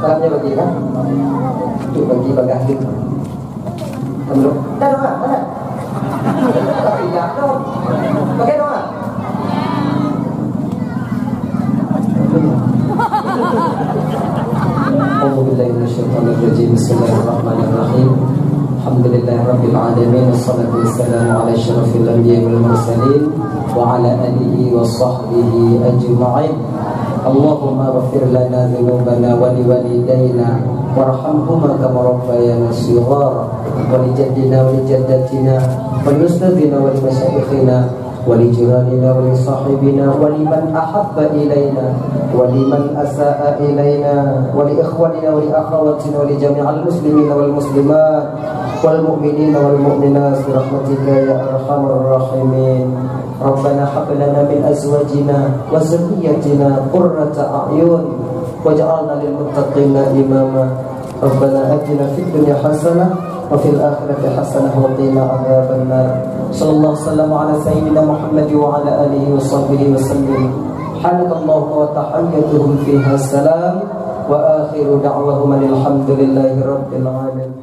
malamnya bagi kan? Itu bagi bagahli. Kamu dah doa mana? Tidak dong. Pakai doa. Alhamdulillah minasyaitonirrajim. Bismillahirrahmanirrahim. Alhamdulillah rabbil alamin. Wassalatu wassalamu ala asyrafil anbiya'i wal mursalin wa ala alihi wa sahbihi ajma'in. Allahumma ighfir lana dhunubana wa liwalidayna warhamhuma kama rabbayana shighara wa li jaddina wa li jaddatina wa li ustadina wa li masyayikhina ولجيراننا ولصاحبنا ولمن أحب إلينا ولمن أساء إلينا ولإخواننا ولأخواتنا ولجميع المسلمين والمسلمات والمؤمنين والمؤمنات برحمتك يا أرحم الراحمين. ربنا هب لنا من أزواجنا وذريتنا قرة أعين واجعلنا للمتقين إماما. ربنا آتنا في الدنيا حسنة وفي الآخرة حسنة وقنا عذاب النار. صلى الله وسلم على سيدنا محمد وعلى آله وصحبه وسلم. سبحانك اللهم وتحيتهم فيها السلام وآخر دعوهم الحمد لله رب العالمين.